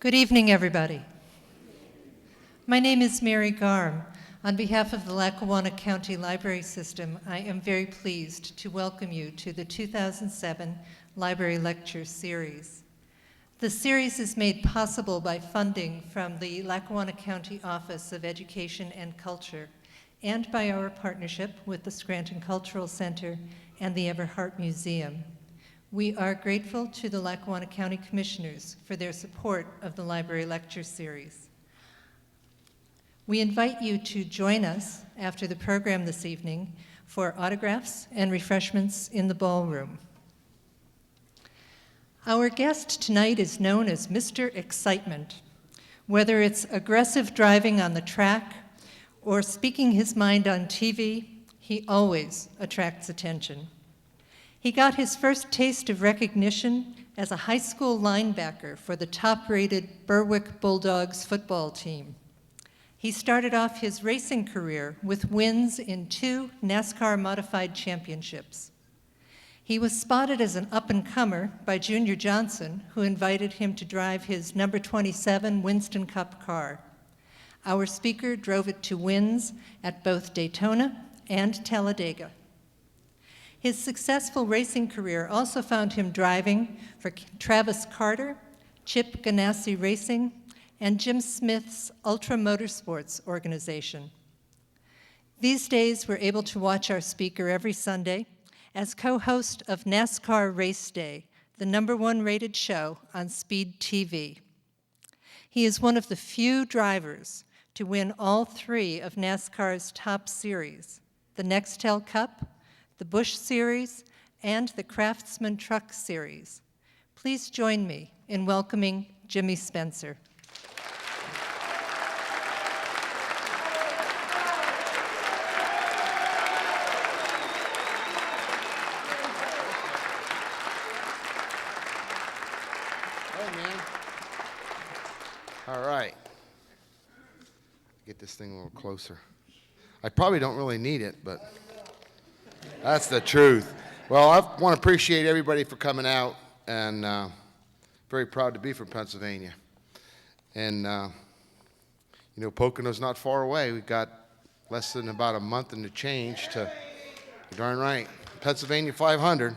Good evening, everybody. My name is Mary Garm. On behalf of the Lackawanna County Library System, I am very pleased to welcome you to the 2007 Library Lecture Series. The series is made possible by funding from the Lackawanna County Office of Education and Culture and by our partnership with the Scranton Cultural Center and the Everhart Museum. We are grateful to the Lackawanna County Commissioners for their support of the Library Lecture Series. We invite you to join us after the program this evening for autographs and refreshments in the ballroom. Our guest tonight is known as Mr. Excitement. Whether it's aggressive driving on the track or speaking his mind on TV, he always attracts attention. He got his first taste of recognition as a high school linebacker for the top-rated Berwick Bulldogs football team. He started off his racing career with wins in 2 NASCAR modified championships. He was spotted as an up-and-comer by Junior Johnson, who invited him to drive his number 27 Winston Cup car. Our speaker drove it to wins at both Daytona and Talladega. His successful racing career also found him driving for Travis Carter, Chip Ganassi Racing, and Jim Smith's Ultra Motorsports organization. These days, we're able to watch our speaker every Sunday as co-host of NASCAR Race Day, the #1 rated show on Speed TV. He is one of the few drivers to win all 3 of NASCAR's top series, the Nextel Cup, the Busch Series, and the Craftsman Truck Series. Please join me in welcoming Jimmy Spencer. Hey, man. All right. Get this thing a little closer. I probably don't really need it, but that's the truth. Well, I want to appreciate everybody for coming out, and very proud to be from Pennsylvania. And, Pocono's not far away. We've got less than about a month and a change to, darn right, Pennsylvania 500.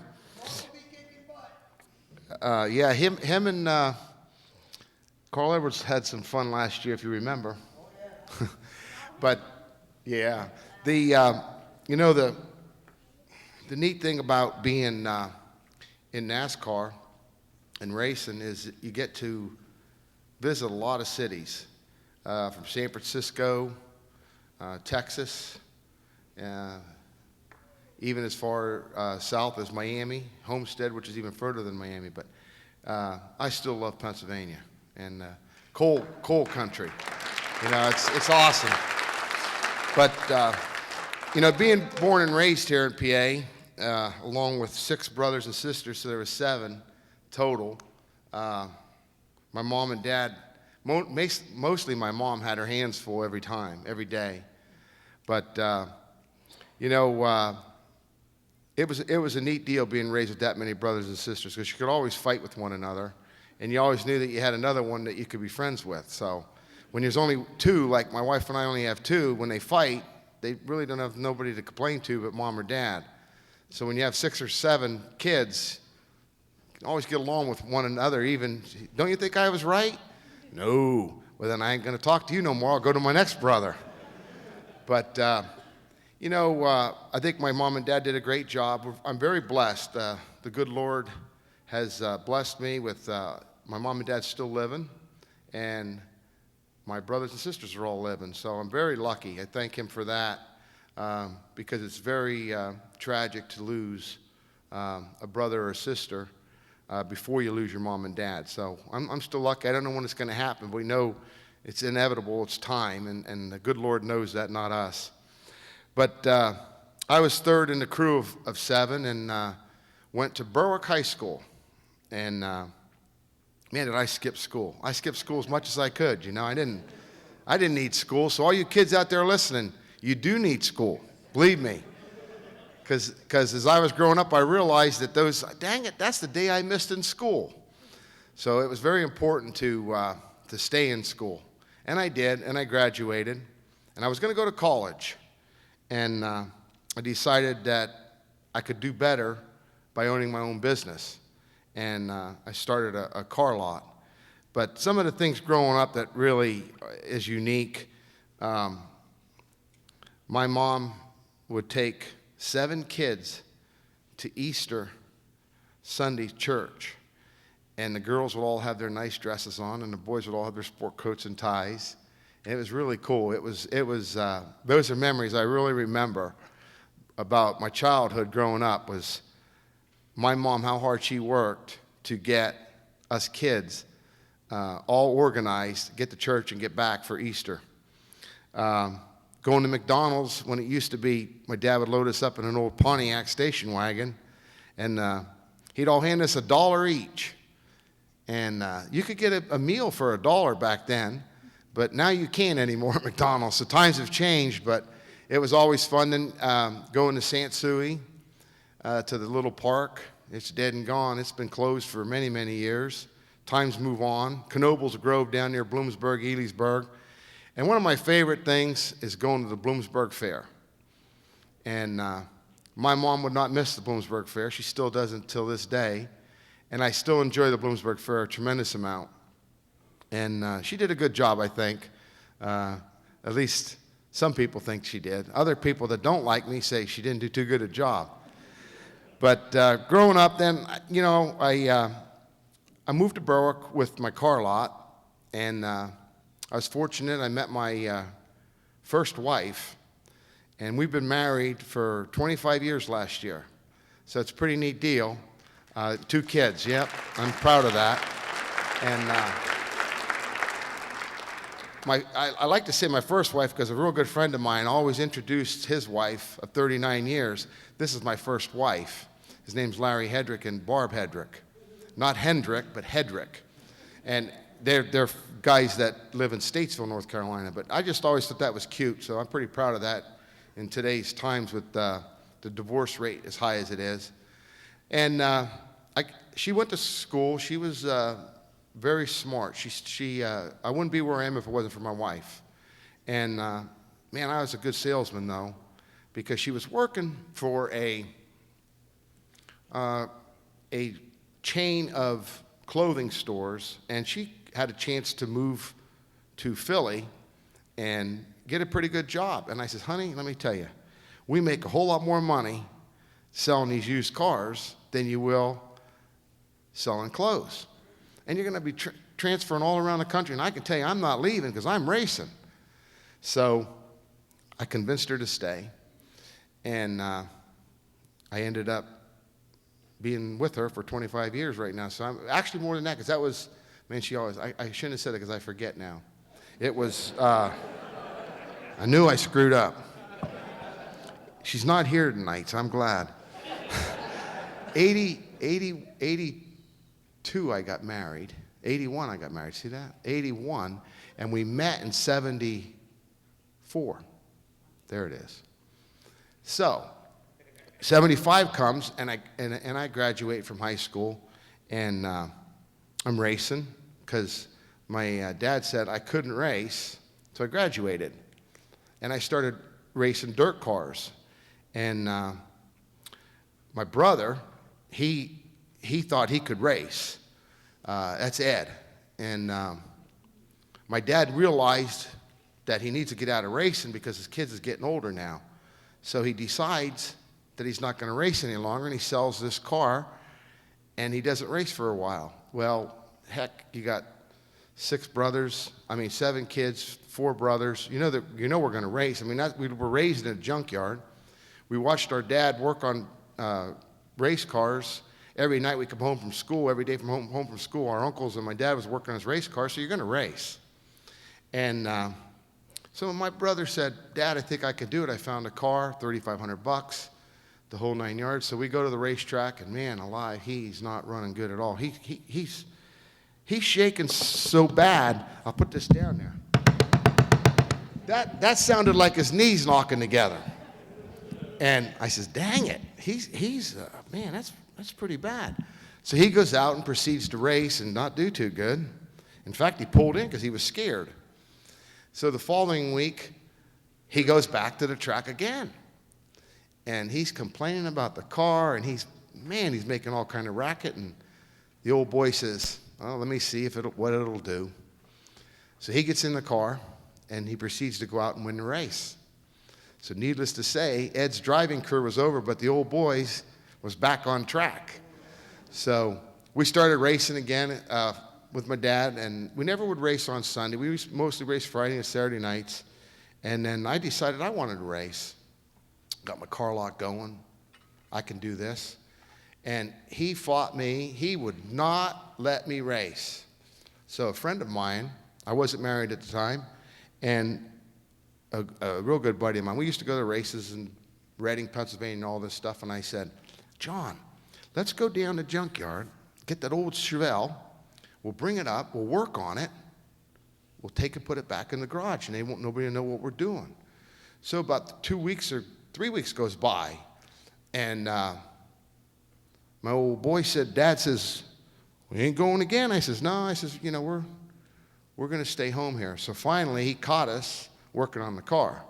Yeah, him and Carl Edwards had some fun last year, if you remember. But, yeah, the neat thing about being in NASCAR and racing is that you get to visit a lot of cities, from San Francisco, Texas, even as far south as Miami, Homestead, which is even further than Miami. But I still love Pennsylvania and coal country. It's awesome. But being born and raised here in PA, along with 6 brothers and sisters, so there were 7 total. My mom and dad, mostly my mom had her hands full every day. But it was a neat deal being raised with that many brothers and sisters, because you could always fight with one another, and you always knew that you had another one that you could be friends with. So when there's only 2, like my wife and I only have 2, when they fight, they really don't have nobody to complain to but mom or dad. So when you have 6 or 7 kids, you can always get along with one another. Even, don't you think I was right? No. Well, then I ain't going to talk to you no more. I'll go to my next brother. But, I think my mom and dad did a great job. I'm very blessed. The good Lord has blessed me with my mom and dad still living, and my brothers and sisters are all living. So I'm very lucky. I thank him for that, because it's very tragic to lose a brother or a sister before you lose your mom and dad. So I'm still lucky. I don't know when it's going to happen, but we know it's inevitable. It's time, and the good Lord knows that, not us. But I was 3rd in the crew of 7 and went to Berwick High School. And man, did I skip school. I skipped school as much as I could. I didn't need school. So all you kids out there listening, you do need school. Believe me. Because as I was growing up, I realized that dang it, that's the day I missed in school. So it was very important to to stay in school. And I did, and I graduated. And I was going to go to college. And I decided that I could do better by owning my own business. And I started a car lot. But some of the things growing up that really is unique, my mom would take 7 kids to Easter Sunday church. And the girls would all have their nice dresses on, and the boys would all have their sport coats and ties. And it was really cool. Those are memories I really remember about my childhood growing up, was my mom, how hard she worked to get us kids all organized, get to church and get back for Easter. Going to McDonald's when it used to be, my dad would load us up in an old Pontiac station wagon, and he'd all hand us $1 each. And you could get a meal for $1 back then, but now you can't anymore at McDonald's. So times have changed, but it was always fun. Then going to St. Suey, to the little park. It's dead and gone. It's been closed for many, many years. Times move on. Knoebels Grove down near Bloomsburg, Elysburg. And one of my favorite things is going to the Bloomsburg Fair. And my mom would not miss the Bloomsburg Fair. She still doesn't till this day. And I still enjoy the Bloomsburg Fair a tremendous amount. And she did a good job, I think. At least some people think she did. Other people that don't like me say she didn't do too good a job. But growing up then, I moved to Berwick with my car lot, and I was fortunate. I met my first wife, and we've been married for 25 years last year. So it's a pretty neat deal. 2 kids, yep, I'm proud of that. And I like to say my first wife because a real good friend of mine always introduced his wife of 39 years. This is my first wife. His name's Larry Hedrick and Barb Hedrick. Not Hendrick, but Hedrick. And they're guys that live in Statesville, North Carolina. But I just always thought that was cute, so I'm pretty proud of that in today's times with the divorce rate as high as it is. And she went to school. She was very smart. I wouldn't be where I am if it wasn't for my wife. And man, I was a good salesman though, because she was working for a chain of clothing stores, and she had a chance to move to Philly and get a pretty good job. And I said, honey, let me tell you, we make a whole lot more money selling these used cars than you will selling clothes. And you're going to be transferring all around the country. And I can tell you, I'm not leaving because I'm racing. So I convinced her to stay. And I ended up being with her for 25 years right now. So I'm actually more than that, because that was, man, she always, I shouldn't have said it because I forget now. It was, I knew I screwed up. She's not here tonight, so I'm glad. 82 I got married. 81 I got married, see that? 81, and we met in 74. There it is. So 75 comes, and I graduate from high school, and I'm racing because my dad said I couldn't race, so I graduated. And I started racing dirt cars. And my brother, he thought he could race. That's Ed. And my dad realized that he needs to get out of racing because his kids is getting older now. So he decides that he's not going to race any longer, and he sells this car, and he doesn't race for a while. Well, heck, you got 7 kids, 4 brothers. You know we're going to race. I mean, we were raised in a junkyard. We watched our dad work on race cars. Every night we come home from school, every day from home from school, our uncles and my dad was working on his race car, so you're going to race. And so my brother said, Dad, I think I could do it. I found a car, $3,500, the whole 9 yards. So we go to the racetrack, and man alive, he's not running good at all. He's shaking so bad. I'll put this down there. That sounded like his knees knocking together. And I says, dang it, man, that's pretty bad. So he goes out and proceeds to race and not do too good. In fact, he pulled in because he was scared. So the following week, he goes back to the track again. And he's complaining about the car, and he's making all kind of racket. And the old boy says, well, let me see what it'll do. So he gets in the car, and he proceeds to go out and win the race. So needless to say, Ed's driving career was over, but the old boy was back on track. So we started racing again with my dad, and we never would race on Sunday. We mostly raced Friday and Saturday nights. And then I decided I wanted to race. Got my car lot going. I can do this. And he fought me. He would not let me race. So a friend of mine, I wasn't married at the time, and a real good buddy of mine, we used to go to races in Reading, Pennsylvania, and all this stuff, and I said, John, let's go down to the junkyard, get that old Chevelle, we'll bring it up, we'll work on it, we'll take and put it back in the garage, and nobody will know what we're doing. So about 2 weeks or 3 weeks goes by, and my old boy said, Dad says, we ain't going again. I says, no. I says, we're going to stay home here. So finally, he caught us working on the car.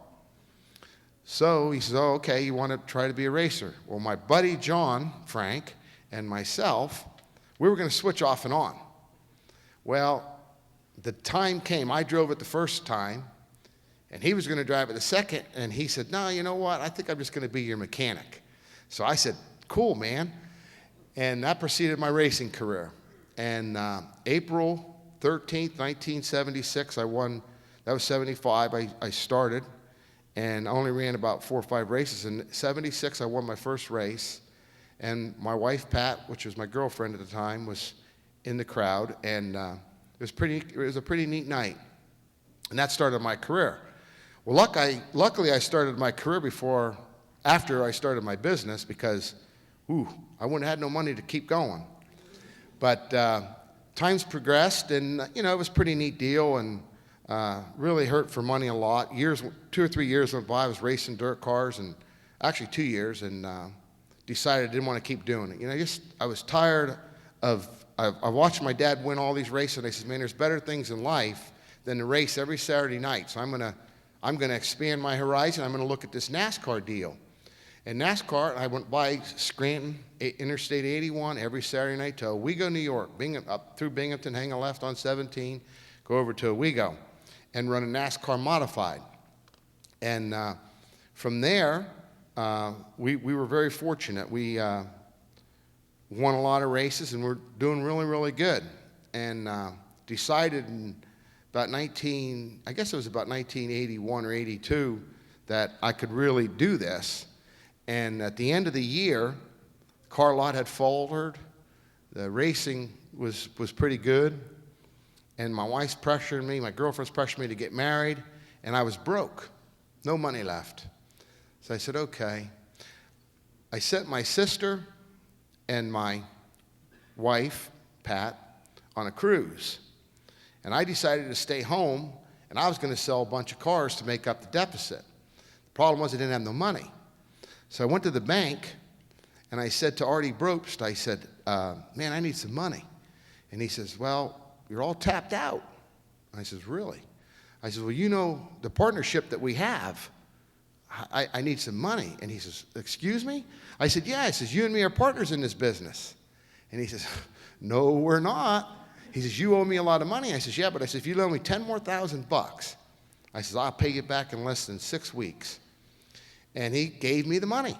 So he says, oh, okay, you want to try to be a racer. Well, my buddy John, Frank, and myself, we were going to switch off and on. Well, the time came. I drove it the first time, and he was going to drive it the second, and he said, no, you know what? I think I'm just going to be your mechanic. So I said, cool, man. And that preceded my racing career. And April 13th, 1976, I won. That was 75. I started, and I only ran about 4 or 5 races. In 76, I won my first race, and my wife, Pat, which was my girlfriend at the time, was in the crowd, and it was a pretty neat night. And that started my career. Well, luckily, I started my career after I started my business, because I wouldn't have had no money to keep going. But times progressed, and it was a pretty neat deal, and really hurt for money a lot. 2 or 3 years went by. I was racing dirt cars, and actually 2 years, and decided I didn't want to keep doing it. I was tired of. I watched my dad win all these races, and I said, man, there's better things in life than to race every Saturday night. So I'm gonna expand my horizon. I'm gonna look at this NASCAR deal. And NASCAR, I went by Scranton, Interstate 81 every Saturday night to Owego, New York, up through Binghamton, hang a left on 17, go over to Owego, and run a NASCAR modified. And from there, we were very fortunate. We won a lot of races, and we're doing really, really good. And decided in about 1981 or 82, that I could really do this. And at the end of the year, car lot had faltered. The racing was pretty good. And my wife's pressuring me, my girlfriend's pressuring me to get married, and I was broke. No money left. So I said, okay. I sent my sister and my wife, Pat, on a cruise. And I decided to stay home, and I was going to sell a bunch of cars to make up the deficit. The problem was I didn't have no money. So I went to the bank, and I said to Artie Brobst, I said, man, I need some money. And he says, well, you're all tapped out. I says, really? I said, well, the partnership that we have, I need some money. And he says, excuse me? I said, yeah. He says, you and me are partners in this business. And he says, no, we're not. He says, you owe me a lot of money. I says, yeah, but I said, if you loan me $10,000 more, I says, I'll pay you back in less than 6 weeks. And he gave me the money.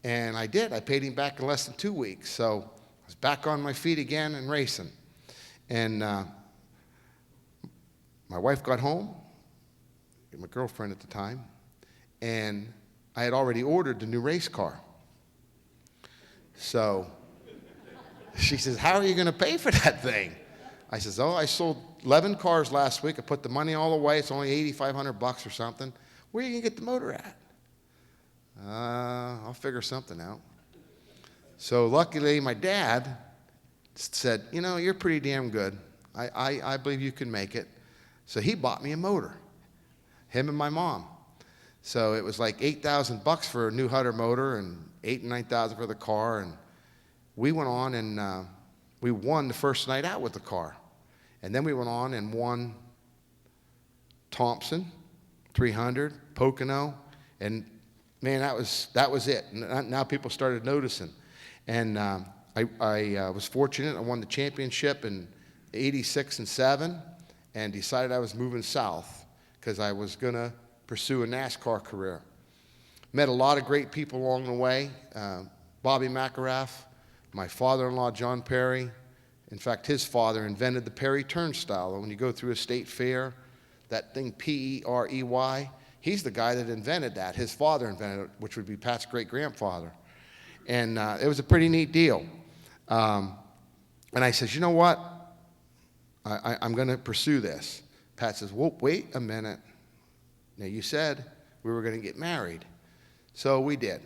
And I did. I paid him back in less than 2 weeks. So I was back on my feet again and racing. And my wife got home, my girlfriend at the time, and I had already ordered the new race car. So she says, how are you going to pay for that thing? I says, I sold 11 cars last week. I put the money all away. It's only $8,500 or something. Where are you going to get the motor at? I'll figure something out. So luckily, my dad said, you're pretty damn good. I believe you can make it. So he bought me a motor, him and my mom. So it was like $8,000 for a new Hutter motor and $8,000 and $9,000 for the car. And we went on and we won the first night out with the car. And then we went on and won Thompson, 300, Pocono, and man, that was it. Now people started noticing. And I was fortunate. I won the championship in '86 and '7, and decided I was moving south because I was going to pursue a NASCAR career. Met a lot of great people along the way. Bobby McElrath, my father-in-law, John Perry. In fact, his father invented the Perry turnstile. When you go through a state fair, that thing P-E-R-E-Y, he's the guy that invented that. His father invented it, which would be Pat's great-grandfather. And it was a pretty neat deal. And I says, you know what? I'm going to pursue this. Pat says, well, wait a minute. Now, you said we were going to get married. So we did.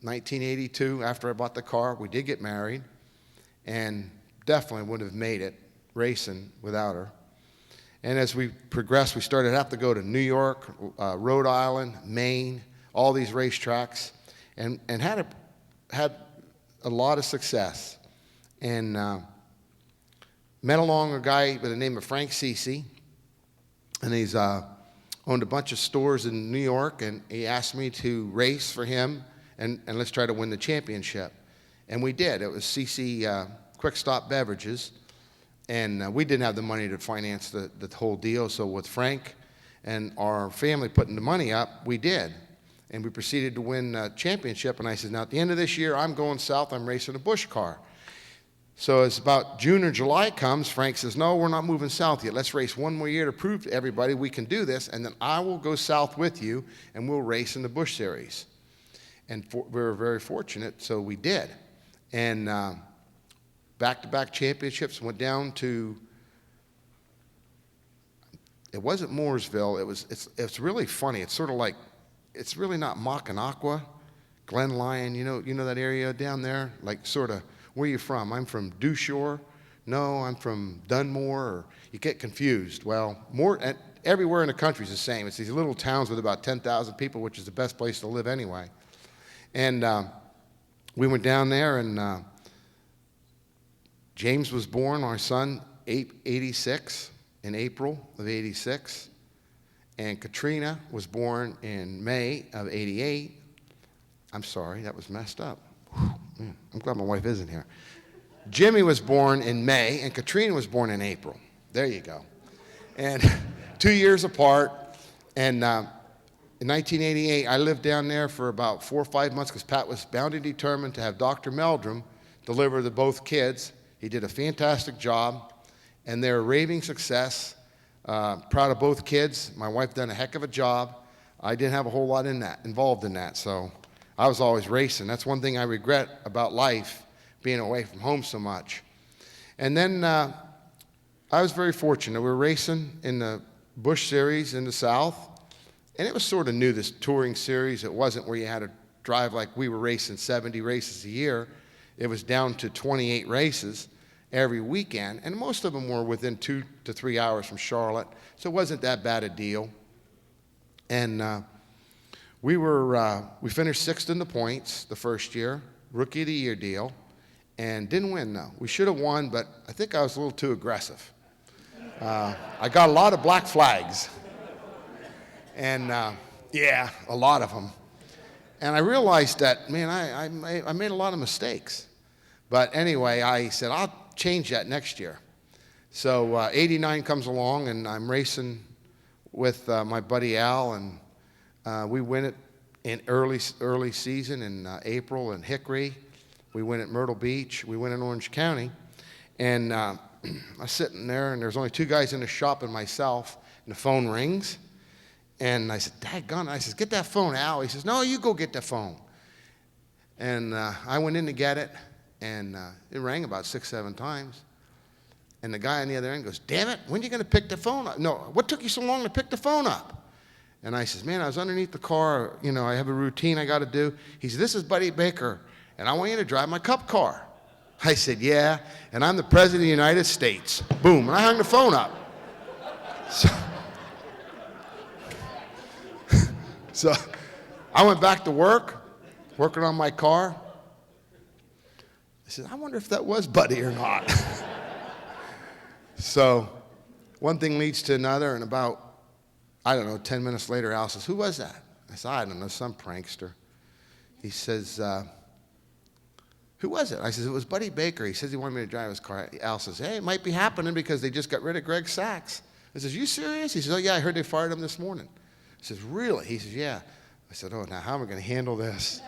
1982, after I bought the car, we did get married. And definitely wouldn't have made it racing without her. And as we progressed, we started to have to go to New York, Rhode Island, Maine, all these racetracks, and had a lot of success. And met along a guy by the name of Frank Cece, and he's owned a bunch of stores in New York, and he asked me to race for him, and let's try to win the championship. And we did. It was Cece Quick Stop Beverages. And we didn't have the money to finance the whole deal, so with Frank and our family putting the money up, we did. And we proceeded to win the championship, and I said, now at the end of this year, I'm going south, I'm racing a Busch car. So as about June or July comes, Frank says, no, we're not moving south yet. Let's race one more year to prove to everybody we can do this, and then I will go south with you, and we'll race in the Busch Series. And we were very fortunate, so we did. And back-to-back championships, went down to, it wasn't Mooresville, it's really funny. It's sort of like, it's really not Mackinac, Glen Lyon, you know that area down there? Like sort of, where are you from? I'm from Dewshore. No, I'm from Dunmore. Or you get confused. Well, everywhere in the country is the same. It's these little towns with about 10,000 people, which is the best place to live anyway. And we went down there, and James was born, our son, 86, in April of '86. And Katrina was born in May of '88. I'm sorry, that was messed up. Whew, man, I'm glad my wife isn't here. Jimmy was born in May, and Katrina was born in April. There you go. And 2 years apart. And in 1988, I lived down there for about 4 or 5 months because Pat was bound and determined to have Dr. Meldrum deliver the both kids. He did a fantastic job, and they're a raving success. Proud of both kids. My wife done a heck of a job. I didn't have a whole lot involved in that, so I was always racing. That's one thing I regret about life, being away from home so much. And then I was very fortunate. We were racing in the Busch Series in the South, and it was sort of new, this touring series. It wasn't where you had to drive like we were racing 70 races a year. It was down to 28 races every weekend, and most of them were within 2 to 3 hours from Charlotte, so it wasn't that bad a deal. And we finished 6th in the points the first year, Rookie of the Year deal, and didn't win, though. We should have won, but I think I was a little too aggressive. I got a lot of black flags, and yeah, a lot of them. And I realized that, man, I made a lot of mistakes. But anyway, I said, I'll change that next year. So '89 comes along, and I'm racing with my buddy Al, and we win it in early season in April in Hickory. We win at Myrtle Beach. We win in Orange County. And I'm sitting there, and there's only 2 guys in the shop and myself, and the phone rings. And I said, daggone, I said, get that phone, Al. He says, no, you go get the phone. And I went in to get it. And it rang about 6, 7 times. And the guy on the other end goes, damn it, when are you going to pick the phone up? No, what took you so long to pick the phone up? And I says, man, I was underneath the car. You know, I have a routine I got to do. He said, this is Buddy Baker, and I want you to drive my cup car. I said, yeah, and I'm the President of the United States. Boom, and I hung the phone up. So I went back to work, working on my car. I said, I wonder if that was Buddy or not. So one thing leads to another, and about, I don't know, 10 minutes later, Al says, "Who was that?" I said, "I don't know, some prankster." He says, "Who was it?" I says, "It was Buddy Baker. He says he wanted me to drive his car." Al says, "Hey, it might be happening because they just got rid of Greg Sachs." I says, "You serious?" He says, "Oh, yeah, I heard they fired him this morning." I says, "Really?" He says, "Yeah." I said, "Oh, now how am I going to handle this?"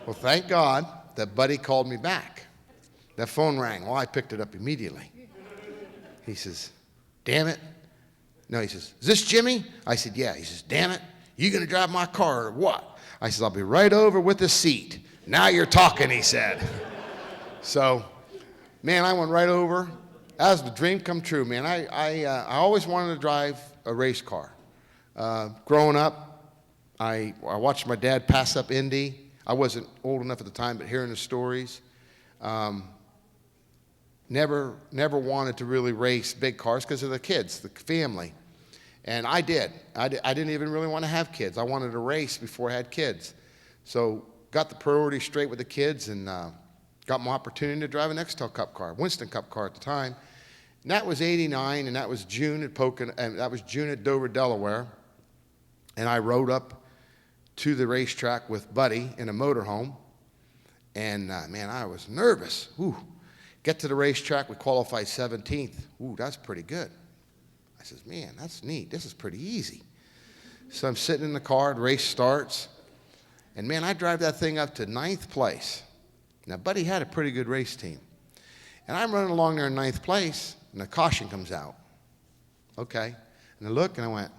Well, thank God that Buddy called me back. That phone rang. Well, I picked it up immediately. He says, "Damn it." No, he says, "Is this Jimmy?" I said, "Yeah." He says, "Damn it, you going to drive my car or what?" I said, "I'll be right over with the seat. Now you're talking," he said. So, man, I went right over. That was the dream come true, man. I always wanted to drive a race car. Growing up, I watched my dad pass up Indy. I wasn't old enough at the time, but hearing the stories. Never wanted to really race big cars because of the kids, the family. And I did. I didn't even really want to have kids. I wanted to race before I had kids. So got the priorities straight with the kids and got my opportunity to drive an Nextel Cup car, Winston Cup car at the time. And that was '89, and that was June at Dover, Delaware. And I rode up to the racetrack with Buddy in a motorhome. And man, I was nervous. Ooh. Get to the racetrack, we qualified 17th. Ooh, that's pretty good. I says, "Man, that's neat. This is pretty easy." So I'm sitting in the car, the race starts. And man, I drive that thing up to 9th place. Now, Buddy had a pretty good race team. And I'm running along there in 9th place, and the caution comes out. Okay. And I look, and I went,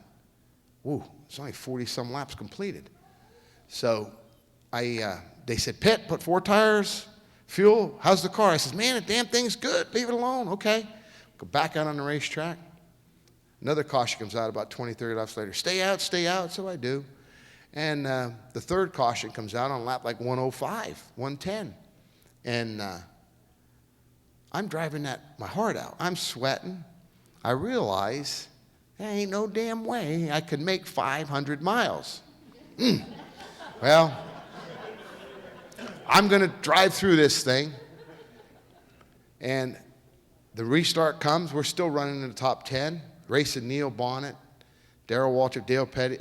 "Ooh, it's only 40-some laps completed." So they said, "Pit, put 4 tires, fuel, how's the car?" I says, "Man, the damn thing's good. Leave it alone." Okay. Go back out on the racetrack. Another caution comes out about 20, 30 laps later. "Stay out, stay out." So I do. And the third caution comes out on lap like 105, 110. And I'm driving my heart out. I'm sweating. I realize there ain't no damn way I could make 500 miles. Well, I'm going to drive through this thing. And the restart comes. We're still running in the top 10. Racing Neil Bonnet, Darrell Waltrip, Dale Petty,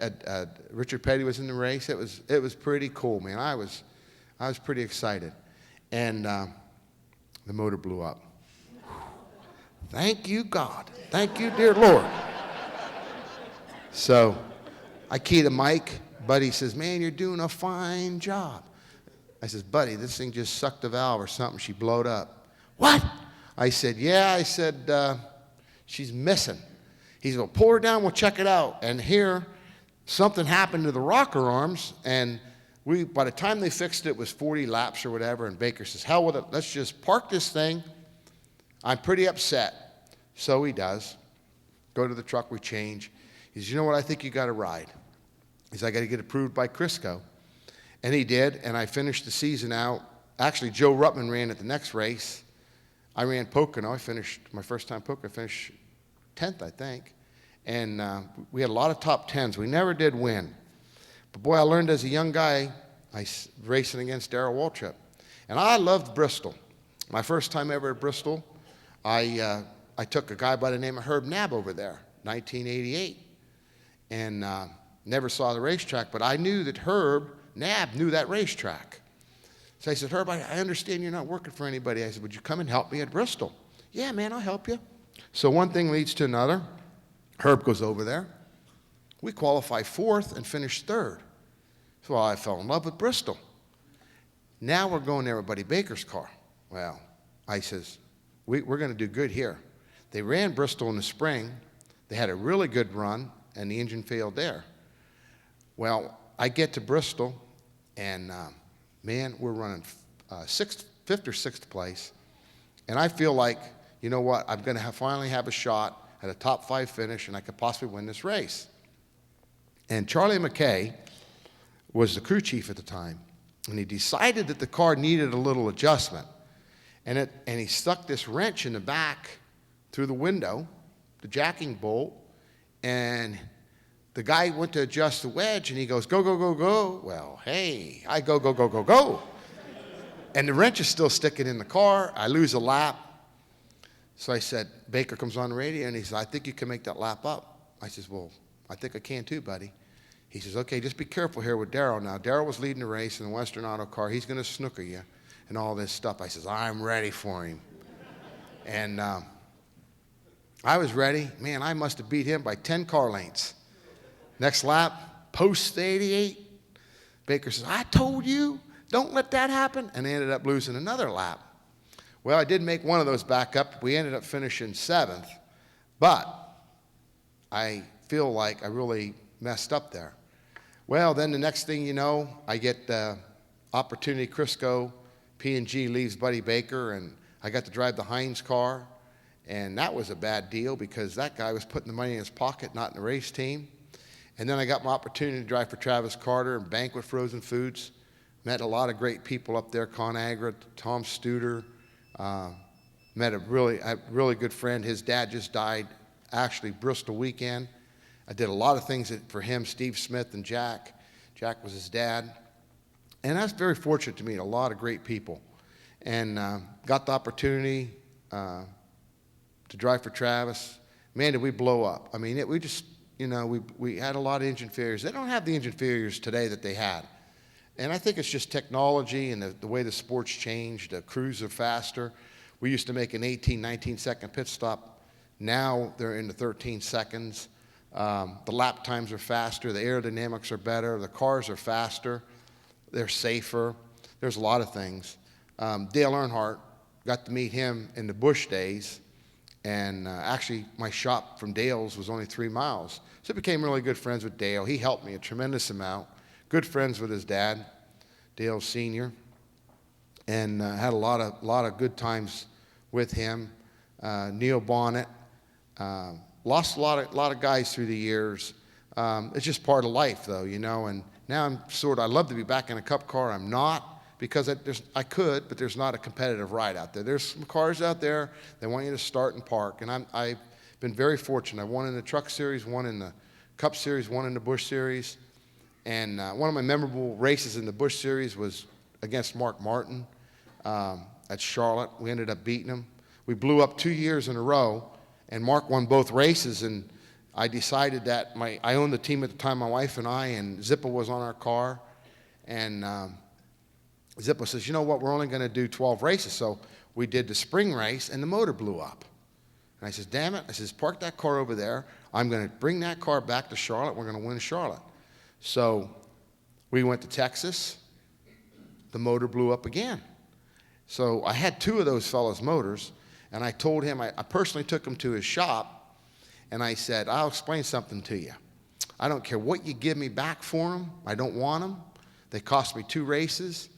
Richard Petty was in the race. It was pretty cool, man. I was pretty excited. And the motor blew up. Thank you, God. Thank you, dear Lord. So I key to Mike. Buddy says, "Man, you're doing a fine job." I says, "Buddy, this thing just sucked a valve or something. She blowed up." "What?" I said, "Yeah." I said, "She's missing." He said, "Well, pull her down. We'll check it out." And here, something happened to the rocker arms, and by the time they fixed it, it was 40 laps or whatever, and Baker says, "Hell with it. Let's just park this thing. I'm pretty upset." So he does. Go to the truck, we change. He says, "You know what? I think you got to ride." He says, "I got to get approved by Crisco." And he did, and I finished the season out. Actually, Joe Ruttman ran at the next race. I ran Pocono. I finished my first time Pocono. I finished 10th, I think. And we had a lot of top 10s. We never did win. But boy, I learned as a young guy, racing against Darrell Waltrip. And I loved Bristol. My first time ever at Bristol, I took a guy by the name of Herb Nabb over there, 1988. And never saw the racetrack, but I knew that Herb Nabb knew that racetrack. So I said, "Herb, I understand you're not working for anybody." I said, "Would you come and help me at Bristol?" "Yeah, man, I'll help you." So one thing leads to another. Herb goes over there. We qualify 4th and finish 3rd. So I fell in love with Bristol. Now we're going there with Buddy Baker's car. Well, I says, we're going to do good here. They ran Bristol in the spring. They had a really good run, and the engine failed there. Well, I get to Bristol, and man, we're running 5th or 6th place. And I feel like, you know what, I'm going to finally have a shot at a top 5 finish, and I could possibly win this race. And Charlie McKay was the crew chief at the time, and he decided that the car needed a little adjustment. And he stuck this wrench in the back through the window, the jacking bolt, and the guy went to adjust the wedge, and he goes, "Go, go, go, go." Well, hey, I go, go, go, go, go. And the wrench is still sticking in the car. I lose a lap. So I said, Baker comes on the radio, and he says, I think you can make that lap up. I says, well, I think I can too, buddy. He says, okay, just be careful here with Darrell now. Darrell was leading the race in the Western Auto car. He's going to snooker you and all this stuff. I says, I'm ready for him. And I was ready. Man, I must have beat him by 10 car lengths. Next lap, post 88. Baker says, I told you, don't let that happen. And they ended up losing another lap. Well, I did make one of those back up. We ended up finishing 7th. But I feel like I really messed up there. Well, then the next thing you know, I get the opportunity. Crisco P&G leaves Buddy Baker, and I got to drive the Heinz car. And that was a bad deal because that guy was putting the money in his pocket, not in the race team. And then I got my opportunity to drive for Travis Carter and Banquet Frozen Foods. Met a lot of great people up there, ConAgra, Tom Studer. Met a really good friend. His dad just died, actually, Bristol weekend. I did a lot of things for him, Steve Smith and Jack. Jack was his dad. And I was very fortunate to meet a lot of great people. And got the opportunity to drive for Travis. Man, did we blow up. I mean, we just, we had a lot of engine failures. They don't have the engine failures today that they had. And I think it's just technology and the way the sport's changed. The crews are faster. We used to make an 18, 19-second pit stop. Now they're into 13 seconds. The lap times are faster. The aerodynamics are better. The cars are faster. They're safer. There's a lot of things. Dale Earnhardt, got to meet him in the Busch days. And actually, my shop from Dale's was only 3 miles. So I became really good friends with Dale. He helped me a tremendous amount. Good friends with his dad, Dale Sr., and had a lot of good times with him. Neil Bonnet. Lost a lot of guys through the years. It's just part of life, though, and now I'd love to be back in a Cup car. I'm not, because I could, but there's not a competitive ride out there. There's some cars out there that want you to start and park, and I've been very fortunate. I won in the Truck Series, won in the Cup Series, won in the Busch Series, and one of my memorable races in the Busch Series was against Mark Martin at Charlotte. We ended up beating him. We blew up 2 years in a row, and Mark won both races, and I decided that I owned the team at the time, my wife and I, and Zippa was on our car, and Zippa says, you know what, we're only going to do 12 races. So we did the spring race, and the motor blew up. And I says, damn it. I says, park that car over there. I'm going to bring that car back to Charlotte. We're going to win Charlotte. So we went to Texas. The motor blew up again. So I had 2 of those fellas' motors, and I told him, I personally took him to his shop, and I said, I'll explain something to you. I don't care what you give me back for them. I don't want them. They cost me 2 races.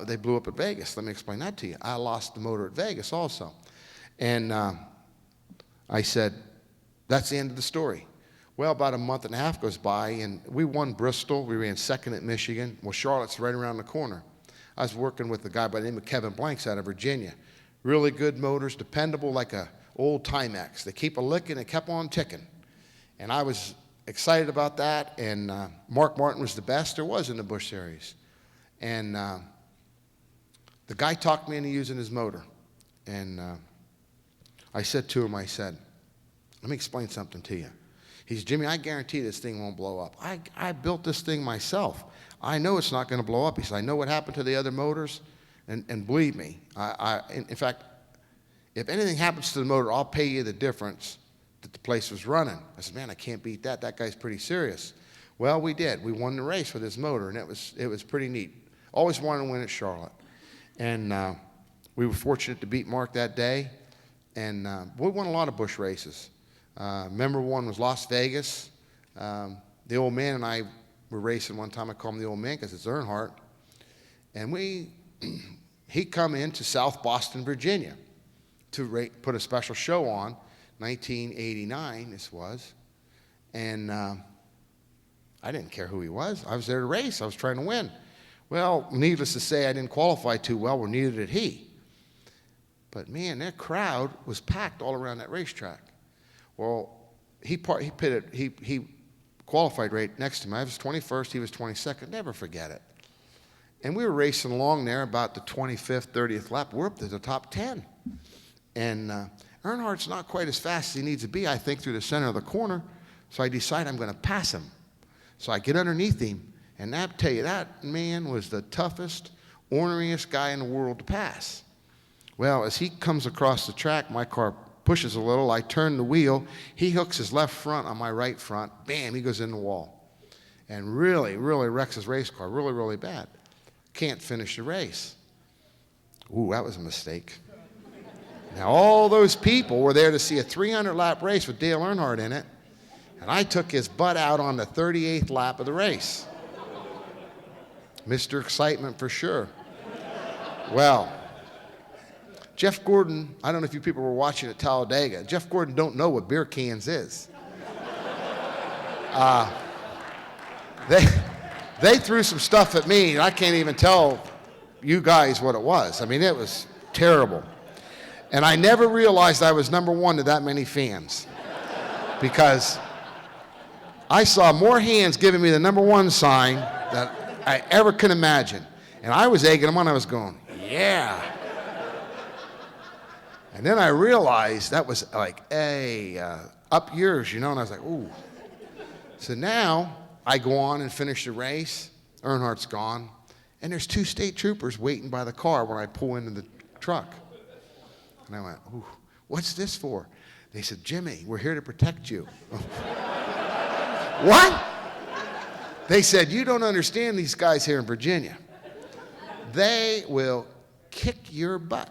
They blew up at Vegas. Let me explain that to you. I lost the motor at Vegas also. And I said, that's the end of the story. Well, about a month and a half goes by, and we won Bristol. We ran 2nd at Michigan. Well, Charlotte's right around the corner. I was working with a guy by the name of Kevin Blanks out of Virginia. Really good motors, dependable like a old Timex. They keep a licking and kept on ticking. And I was excited about that, and Mark Martin was the best there was in the Busch Series. And the guy talked me into using his motor. And I said to him, let me explain something to you. He said, Jimmy, I guarantee this thing won't blow up. I built this thing myself. I know it's not going to blow up. He said, I know what happened to the other motors, and believe me, in fact, if anything happens to the motor, I'll pay you the difference that the place was running. I said, man, I can't beat that. That guy's pretty serious. Well, we did. We won the race with his motor, and it was pretty neat. Always wanted to win at Charlotte. And we were fortunate to beat Mark that day, and we won a lot of Busch races. Memorable one was Las Vegas. The old man and I were racing one time. I call him the old man because it's Earnhardt. And he come into South Boston, Virginia to put a special show on, 1989 this was. And I didn't care who he was. I was there to race. I was trying to win. Well, needless to say, I didn't qualify too well, or neither did he. But man, that crowd was packed all around that racetrack. Well, he qualified right next to me. I was 21st, he was 22nd. Never forget it. And we were racing along there about the 25th, 30th lap. We're up to the top 10. And Earnhardt's not quite as fast as he needs to be, I think, through the center of the corner. So I decide I'm going to pass him. So I get underneath him, and I tell you, that man was the toughest, orneriest guy in the world to pass. Well, as he comes across the track, my car pushes a little. I turn the wheel. He hooks his left front on my right front. Bam, he goes in the wall. And really, really wrecks his race car, really, really bad. Can't finish the race. Ooh, that was a mistake. Now, all those people were there to see a 300-lap race with Dale Earnhardt in it, and I took his butt out on the 38th lap of the race. Mr. Excitement for sure. Well, Jeff Gordon, I don't know if you people were watching at Talladega. Jeff Gordon don't know what beer cans is. They threw some stuff at me, and I can't even tell you guys what it was. I mean, it was terrible. And I never realized I was number one to that many fans, because I saw more hands giving me the number one sign than I ever could imagine. And I was egging them on. I was going, yeah. And then I realized that was like, hey, up yours, you know, and I was like, ooh. So now I go on and finish the race. Earnhardt's gone. And there's 2 state troopers waiting by the car when I pull into the truck. And I went, ooh, what's this for? They said, Jimmy, we're here to protect you. What? They said, you don't understand these guys here in Virginia. They will kick your butt.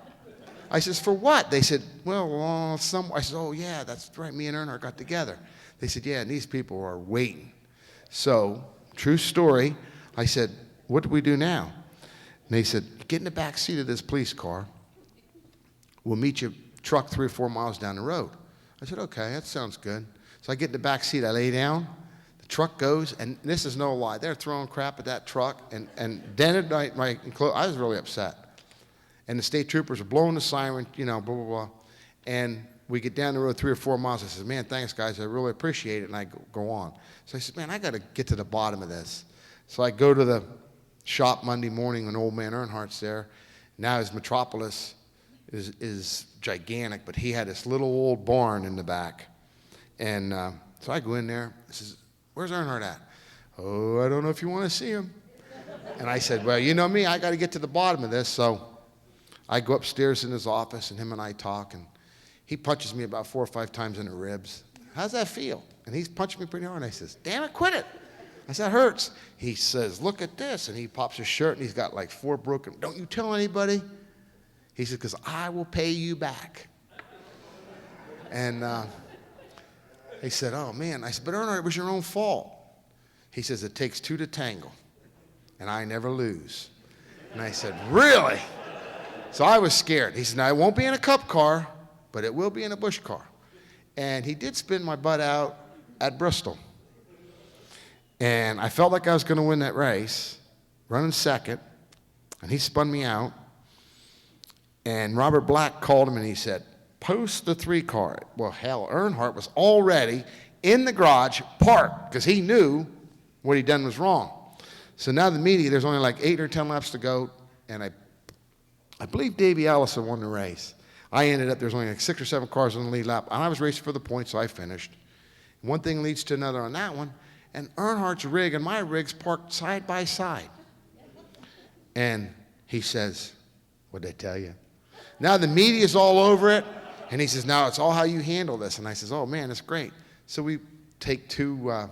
I says, for what? They said, well, I said, oh, yeah, that's right. Me and Earnhardt got together. They said, yeah, and these people are waiting. So, true story, I said, what do we do now? And they said, get in the back seat of this police car. We'll meet your truck 3 or 4 miles down the road. I said, okay, that sounds good. So I get in the back seat, I lay down, the truck goes, and this is no lie. They're throwing crap at that truck, and dented my clothes. I was really upset. And the state troopers are blowing the siren, you know, blah, blah, blah. And we get down the road 3 or 4 miles. I said, man, thanks, guys. I really appreciate it. And I go on. So I said, man, I got to get to the bottom of this. So I go to the shop Monday morning when old man Earnhardt's there. Now his Metropolis is gigantic, but he had this little old barn in the back. And so I go in there. I says, where's Earnhardt at? Oh, I don't know if you want to see him. And I said, well, you know me. I got to get to the bottom of this. So I go upstairs in his office, and him and I talk, and he punches me about 4 or 5 times in the ribs. How's that feel? And he's punching me pretty hard, and I says, damn it, quit it. I said, that hurts. He says, look at this, and he pops his shirt, and he's got like 4 broken, don't you tell anybody. He says, because I will pay you back. And he said, oh, man. I said, but Earnhardt, it was your own fault. He says, it takes 2 to tangle, and I never lose. And I said, really? So I was scared. He said, now, it won't be in a cup car, but it will be in a Busch car. And he did spin my butt out at Bristol. And I felt like I was going to win that race, running second, and he spun me out. And Robert Black called him, and he said, post the 3 car. Well, hell, Earnhardt was already in the garage, parked, because he knew what he'd done was wrong. So now the media, there's only like 8 or 10 laps to go, and I believe Davey Allison won the race. I ended up, there's only like 6 or 7 cars on the lead lap, and I was racing for the points, so I finished. One thing leads to another on that one, and Earnhardt's rig and my rig's parked side by side. And he says, what'd I tell you? Now the media's all over it, and he says, now it's all how you handle this. And I says, oh man, that's great. So we take 2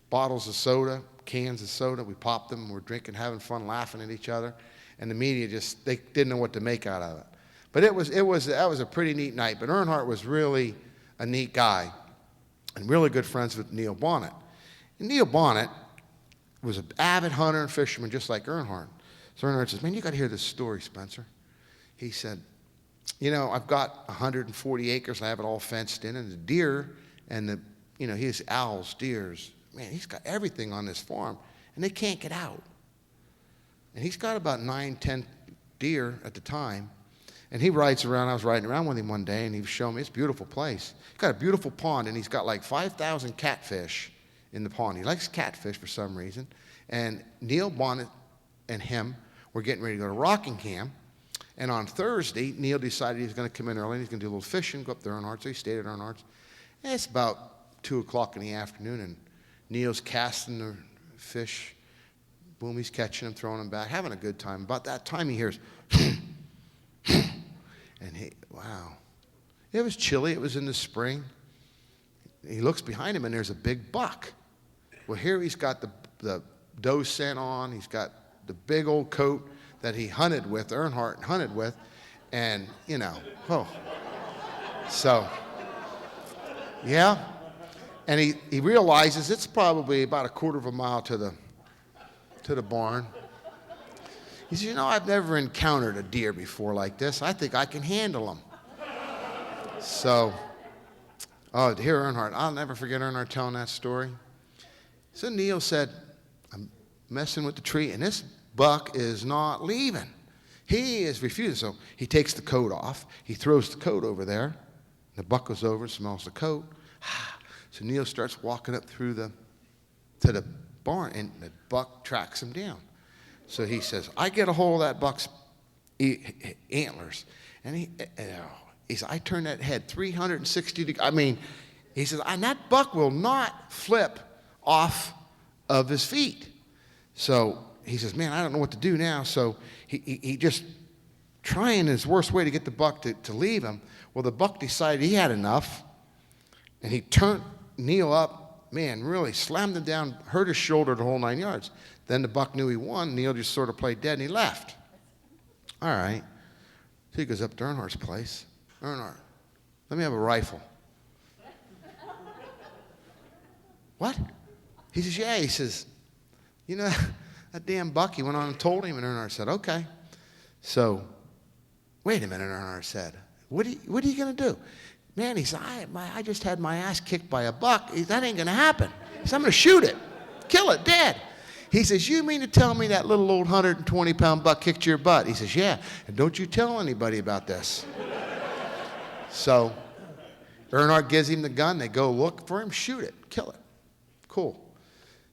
bottles of soda, cans of soda, we pop them, we're drinking, having fun, laughing at each other. And the media just, they didn't know what to make out of it. But that was a pretty neat night. But Earnhardt was really a neat guy and really good friends with Neil Bonnet. And Neil Bonnet was an avid hunter and fisherman just like Earnhardt. So Earnhardt says, man, you got to hear this story, Spencer. He said, you know, I've got 140 acres. I have it all fenced in. And the deer and the, you know, he has owls, deers. Man, he's got everything on this farm. And they can't get out. And he's got about 9, 10 deer at the time. And he rides around. I was riding around with him one day, and he was showing me, it's a beautiful place. He's got a beautiful pond, and he's got like 5,000 catfish in the pond. He likes catfish for some reason. And Neil Bonnet and him were getting ready to go to Rockingham. And on Thursday, Neil decided he was going to come in early and he's going to do a little fishing, go up to Earnhardt's. So he stayed at Earnhardt's. And it's about 2 o'clock in the afternoon, and Neil's casting the fish. Boom, he's catching them, throwing them back, having a good time. About that time, he hears, and wow. It was chilly. It was in the spring. He looks behind him, and there's a big buck. Well, here he's got the doe scent on. He's got the big old coat that he hunted with, Earnhardt hunted with, and, you know, oh. So, yeah. And he realizes it's probably about a quarter of a mile to the barn. He says, you know, I've never encountered a deer before like this. I think I can handle them. So, oh, to hear Earnhardt, I'll never forget Earnhardt telling that story. So Neil said, I'm messing with the tree, and this buck is not leaving. He is refusing. So he takes the coat off. He throws the coat over there. The buck goes over, smells the coat. So Neil starts walking up through to the barn, and the buck tracks him down. So he says, I get a hold of that buck's antlers. And he said, I turn that head 360 degrees. I mean, he says, and that buck will not flip off of his feet. So he says, man, I don't know what to do now. So he just trying his worst way to get the buck to leave him. Well, the buck decided he had enough, and he turned Neil up, man, really slammed him down, hurt his shoulder the whole 9 yards. Then the buck knew he won. Neil just sort of played dead, and he left. All right. So he goes up to Earnhardt's place. Earnhardt, let me have a rifle. What? He says, yeah. He says, you know, that damn buck, he went on and told him, and Earnhardt said, okay. So, wait a minute, Earnhardt said, what are you going to do? Man, he said, I just had my ass kicked by a buck. That ain't going to happen. He said, I'm going to shoot it, kill it, dead. He says, you mean to tell me that little old 120-pound buck kicked your butt? He says, yeah, and don't you tell anybody about this. So Earnhardt gives him the gun. They go look for him, shoot it, kill it. Cool.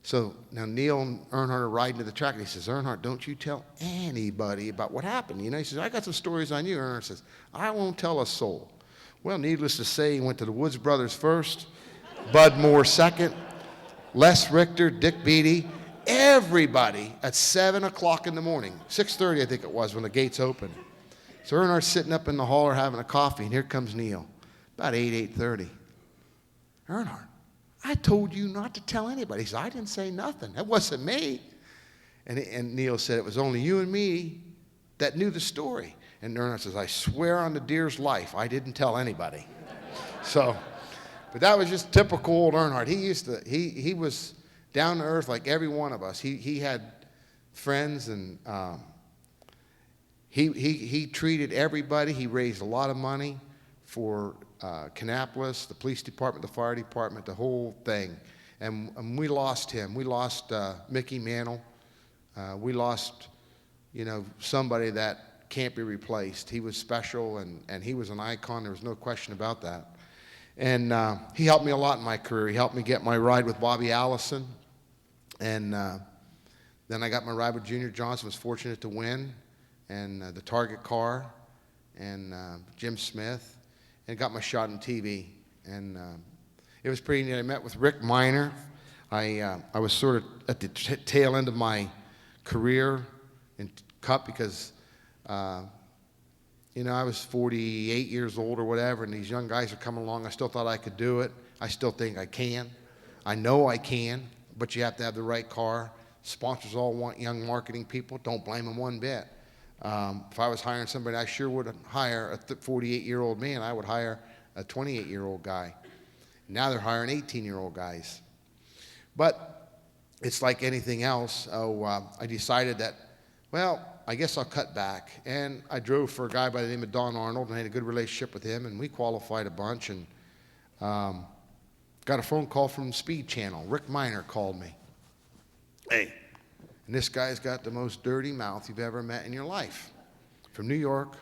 So now Neil and Earnhardt are riding to the track, and he says, Earnhardt, don't you tell anybody about what happened. You know, he says, I got some stories on you. Earnhardt says, I won't tell a soul. Well, needless to say, he went to the Woods brothers first, Bud Moore second, Les Richter, Dick Beatty, everybody at 7 o'clock in the morning, 6:30 I think it was when the gates opened. So Earnhardt's sitting up in the holler having a coffee, and here comes Neil, about 8:30. Earnhardt, I told you not to tell anybody. He said, I didn't say nothing. That wasn't me. And Neil said, it was only you and me that knew the story. And Earnhardt says, I swear on the deer's life, I didn't tell anybody. So, but that was just typical old Earnhardt. He was down to earth like every one of us. He had friends, and he treated everybody. He raised a lot of money for Kannapolis, the police department, the fire department, the whole thing. And we lost him. We lost Mickey Mantle. We lost, you know, somebody that can't be replaced. He was special, and he was an icon. There was no question about that. And he helped me a lot in my career. He helped me get my ride with Bobby Allison. And then I got my ride with Junior Johnson, was fortunate to win, and the Target car, and Jim Smith, and got my shot on TV. And it was pretty neat. I met with Rick Miner. I was sort of at the tail end of my career in Cup because you know, I was 48 years old or whatever, and these young guys are coming along. I still thought I could do it. I still think I can. I know I can, but you have to have the right car. Sponsors all want young marketing people. Don't blame them one bit. If I was hiring somebody, I sure would hire a 48-year-old man. I would hire a 28-year-old guy. Now they're hiring 18-year-old guys. But it's like anything else. I decided that, well, I guess I'll cut back. And I drove for a guy by the name of Don Arnold, and I had a good relationship with him, and we qualified a bunch, and got a phone call from Speed Channel. Rick Miner called me. Hey, and this guy's got the most dirty mouth you've ever met in your life. From New York,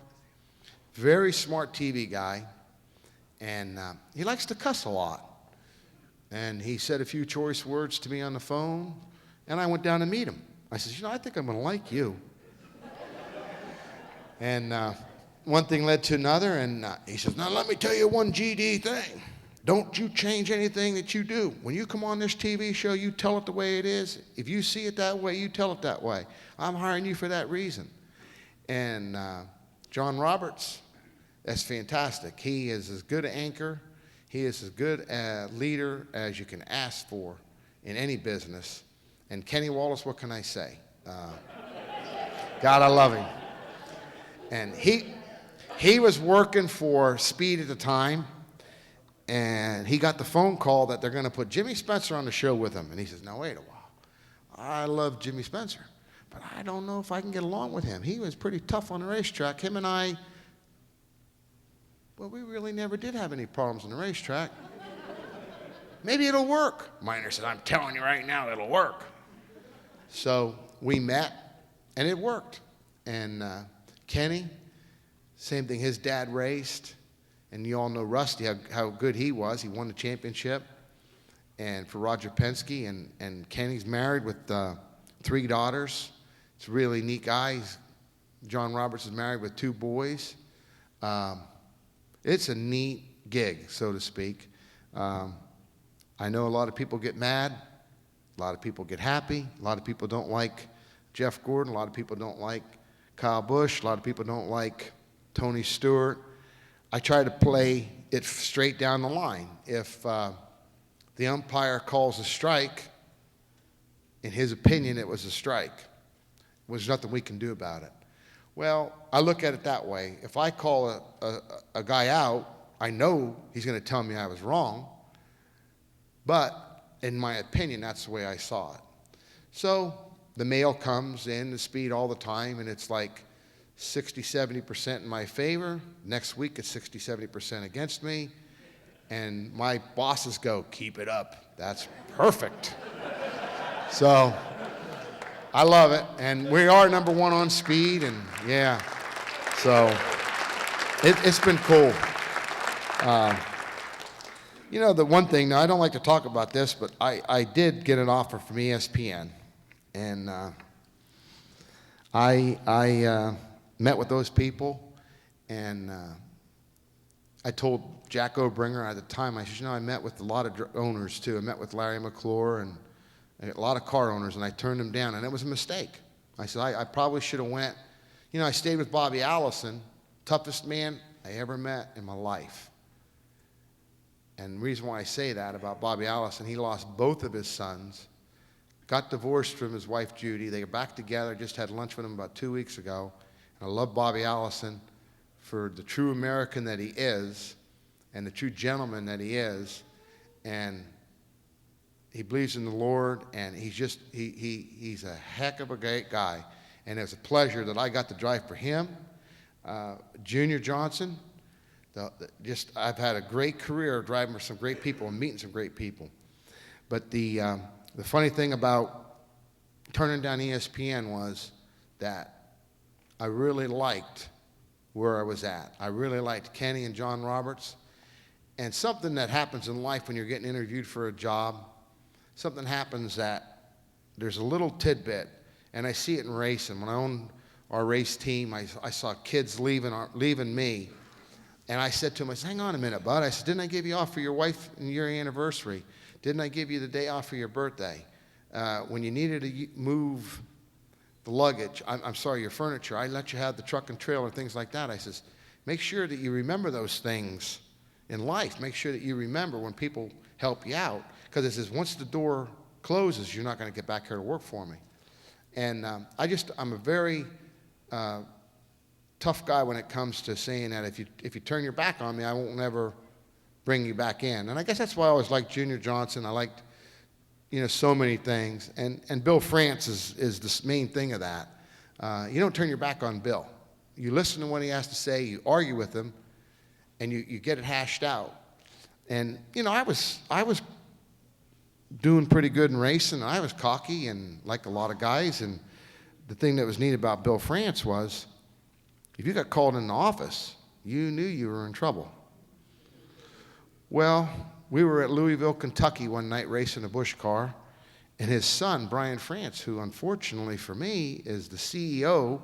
very smart TV guy, and he likes to cuss a lot. And he said a few choice words to me on the phone, and I went down to meet him. I said, you know, I think I'm going to like you. And one thing led to another, and he says, now let me tell you one GD thing. Don't you change anything that you do. When you come on this TV show, you tell it the way it is. If you see it that way, you tell it that way. I'm hiring you for that reason. And John Roberts, that's fantastic. He is as good an anchor. He is as good a leader as you can ask for in any business. And Kenny Wallace, what can I say? God, I love him. And he was working for Speed at the time, and he got the phone call that they're going to put Jimmy Spencer on the show with him. And he says, now, wait a while. I love Jimmy Spencer, but I don't know if I can get along with him. He was pretty tough on the racetrack. Him and I, well, we really never did have any problems on the racetrack. Maybe it'll work. Miner says, I'm telling you right now, it'll work. So we met, and it worked. And Kenny, same thing. His dad raced, and you all know Rusty, how good he was. He won the championship, and for Roger Penske. And Kenny's married with 3 daughters. It's a really neat guy. John Roberts is married with 2 boys. It's a neat gig, so to speak. I know a lot of people get mad. A lot of people get happy. A lot of people don't like Jeff Gordon. A lot of people don't like Kyle Busch. A lot of people don't like Tony Stewart. I try to play it straight down the line. If the umpire calls a strike, in his opinion, it was a strike. There's nothing we can do about it. Well, I look at it that way. If I call a guy out, I know he's going to tell me I was wrong. But in my opinion, that's the way I saw it. So the mail comes in, the Speed all the time, and it's like 60, 70% in my favor. Next week, it's 60, 70% against me. And my bosses go, keep it up. That's perfect. So I love it. And we are number 1 on Speed, and yeah. So it's been cool. You know, the one thing, now I don't like to talk about this, but I did get an offer from ESPN. And I met with those people, and I told Jack Obringer at the time, I said, you know, I met with a lot of owners too. I met with Larry McClure and a lot of car owners, and I turned them down, and it was a mistake. I said, I probably should have went. You know, I stayed with Bobby Allison, toughest man I ever met in my life. And the reason why I say that about Bobby Allison, he lost both of his sons, got divorced from his wife Judy. They got back together, just had lunch with him about 2 weeks ago. And I love Bobby Allison for the true American that he is and the true gentleman that he is. And he believes in the Lord, and he's a heck of a great guy. And it's a pleasure that I got to drive for him. Junior Johnson, I've had a great career driving for some great people and meeting some great people. But the funny thing about turning down ESPN was that I really liked where I was at. I really liked Kenny and John Roberts. And something that happens in life when you're getting interviewed for a job, something happens that there's a little tidbit, and I see it in racing. When I owned our race team, I saw kids leaving me. And I said to him, I said, hang on a minute, bud. I said, didn't I give you off for your wife and your anniversary? Didn't I give you the day off for your birthday? When you needed to move the luggage, your furniture, I let you have the truck and trailer, things like that. I says, make sure that you remember those things in life. Make sure that you remember when people help you out. Because it says, once the door closes, you're not going to get back here to work for me. And I'm a very tough guy when it comes to saying that if you turn your back on me, I won't never bring you back in. And I guess that's why I always liked Junior Johnson. I liked, so many things. And Bill France is the main thing of that. You don't turn your back on Bill. You listen to what he has to say, you argue with him, and you get it hashed out. And, I was doing pretty good in racing. I was cocky and like a lot of guys. And the thing that was neat about Bill France was, if you got called in the office, you knew you were in trouble. Well, we were at Louisville, Kentucky one night racing a Busch car, and his son, Brian France, who unfortunately for me is the CEO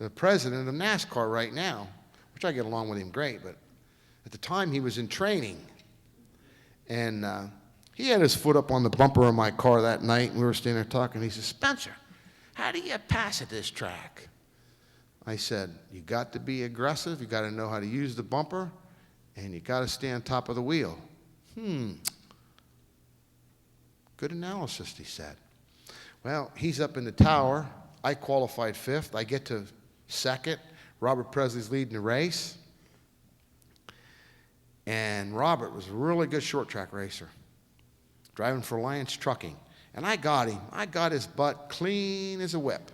the president of NASCAR right now, which I get along with him great, but at the time he was in training. And he had his foot up on the bumper of my car that night, and we were standing there talking. He said, "Spencer, how do you pass at this track?" I said, "You got to be aggressive, you got to know how to use the bumper, and you got to stay on top of the wheel." Good analysis, he said. Well, he's up in the tower. I qualified 5th. I get to 2nd. Robert Presley's leading the race. And Robert was a really good short track racer, driving for Alliance Trucking. And I got him. I got his butt clean as a whip.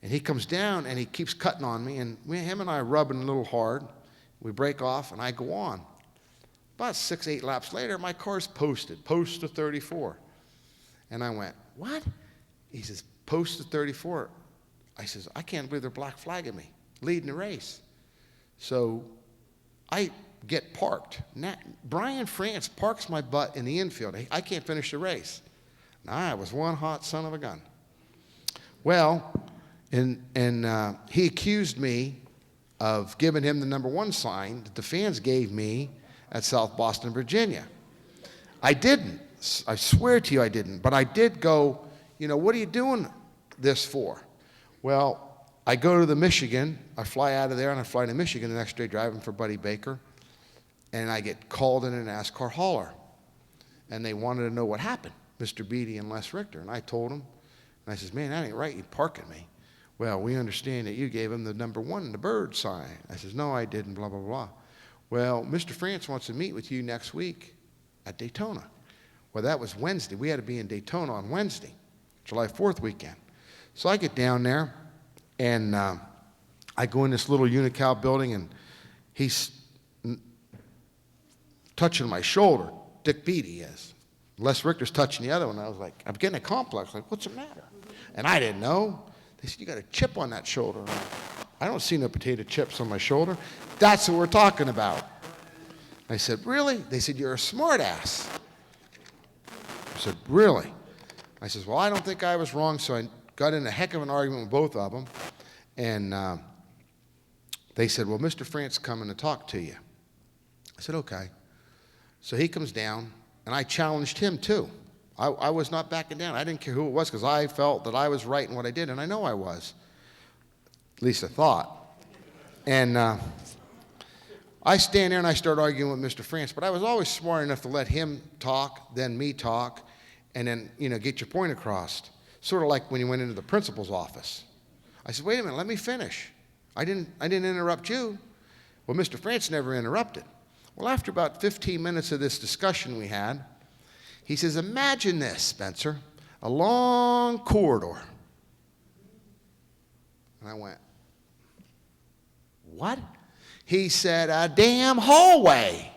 And he comes down and he keeps cutting on me, and him and I are rubbing a little hard. We break off and I go on. About 6, 8 laps later, my car's posted, post to 34. And I went, "What?" He says, "Post to 34. I says, "I can't believe they're black flagging me, leading the race." So I get parked. Brian France parks my butt in the infield. I can't finish the race. Now, I was one hot son of a gun. Well, and he accused me of giving him the #1 sign that the fans gave me at South Boston, Virginia. I didn't. I swear to you I didn't. But I did go, "What are you doing this for?" Well, I go to the Michigan. I fly out of there and I fly to Michigan the next day driving for Buddy Baker. And I get called in an NASCAR hauler. And they wanted to know what happened, Mr. Beatty and Les Richter. And I told them. And I says, "Man, that ain't right. You parking me." "Well, we understand that you gave him the #1, the bird sign." I says, "No, I didn't, blah, blah, blah." "Well, Mr. France wants to meet with you next week at Daytona." Well, that was Wednesday. We had to be in Daytona on Wednesday, July 4th weekend. So I get down there, and I go in this little Unical building, and he's touching my shoulder. Dick Beatty is. Les Richter's touching the other one. I was like, I'm getting a complex. Like, what's the matter? And I didn't know. They said, "You got a chip on that shoulder." I don't see no potato chips on my shoulder. "That's what we're talking about." I said, "Really?" They said, "You're a smart ass." I said, "Really?" I says, "Well, I don't think I was wrong." So I got in a heck of an argument with both of them. And they said, "Well, Mr. France coming to talk to you." I said, "Okay." So he comes down, and I challenged him too. I was not backing down. I didn't care who it was because I felt that I was right in what I did, and I know I was. At least I thought. And I stand there and I start arguing with Mr. France, but I was always smart enough to let him talk, then me talk, and then, get your point across. Sort of like when you went into the principal's office. I said, "Wait a minute, let me finish. I didn't interrupt you." Well, Mr. France never interrupted. Well, after about 15 minutes of this discussion we had, he says, "Imagine this, Spencer, a long corridor." And I went, "What?" He said, "A damn hallway."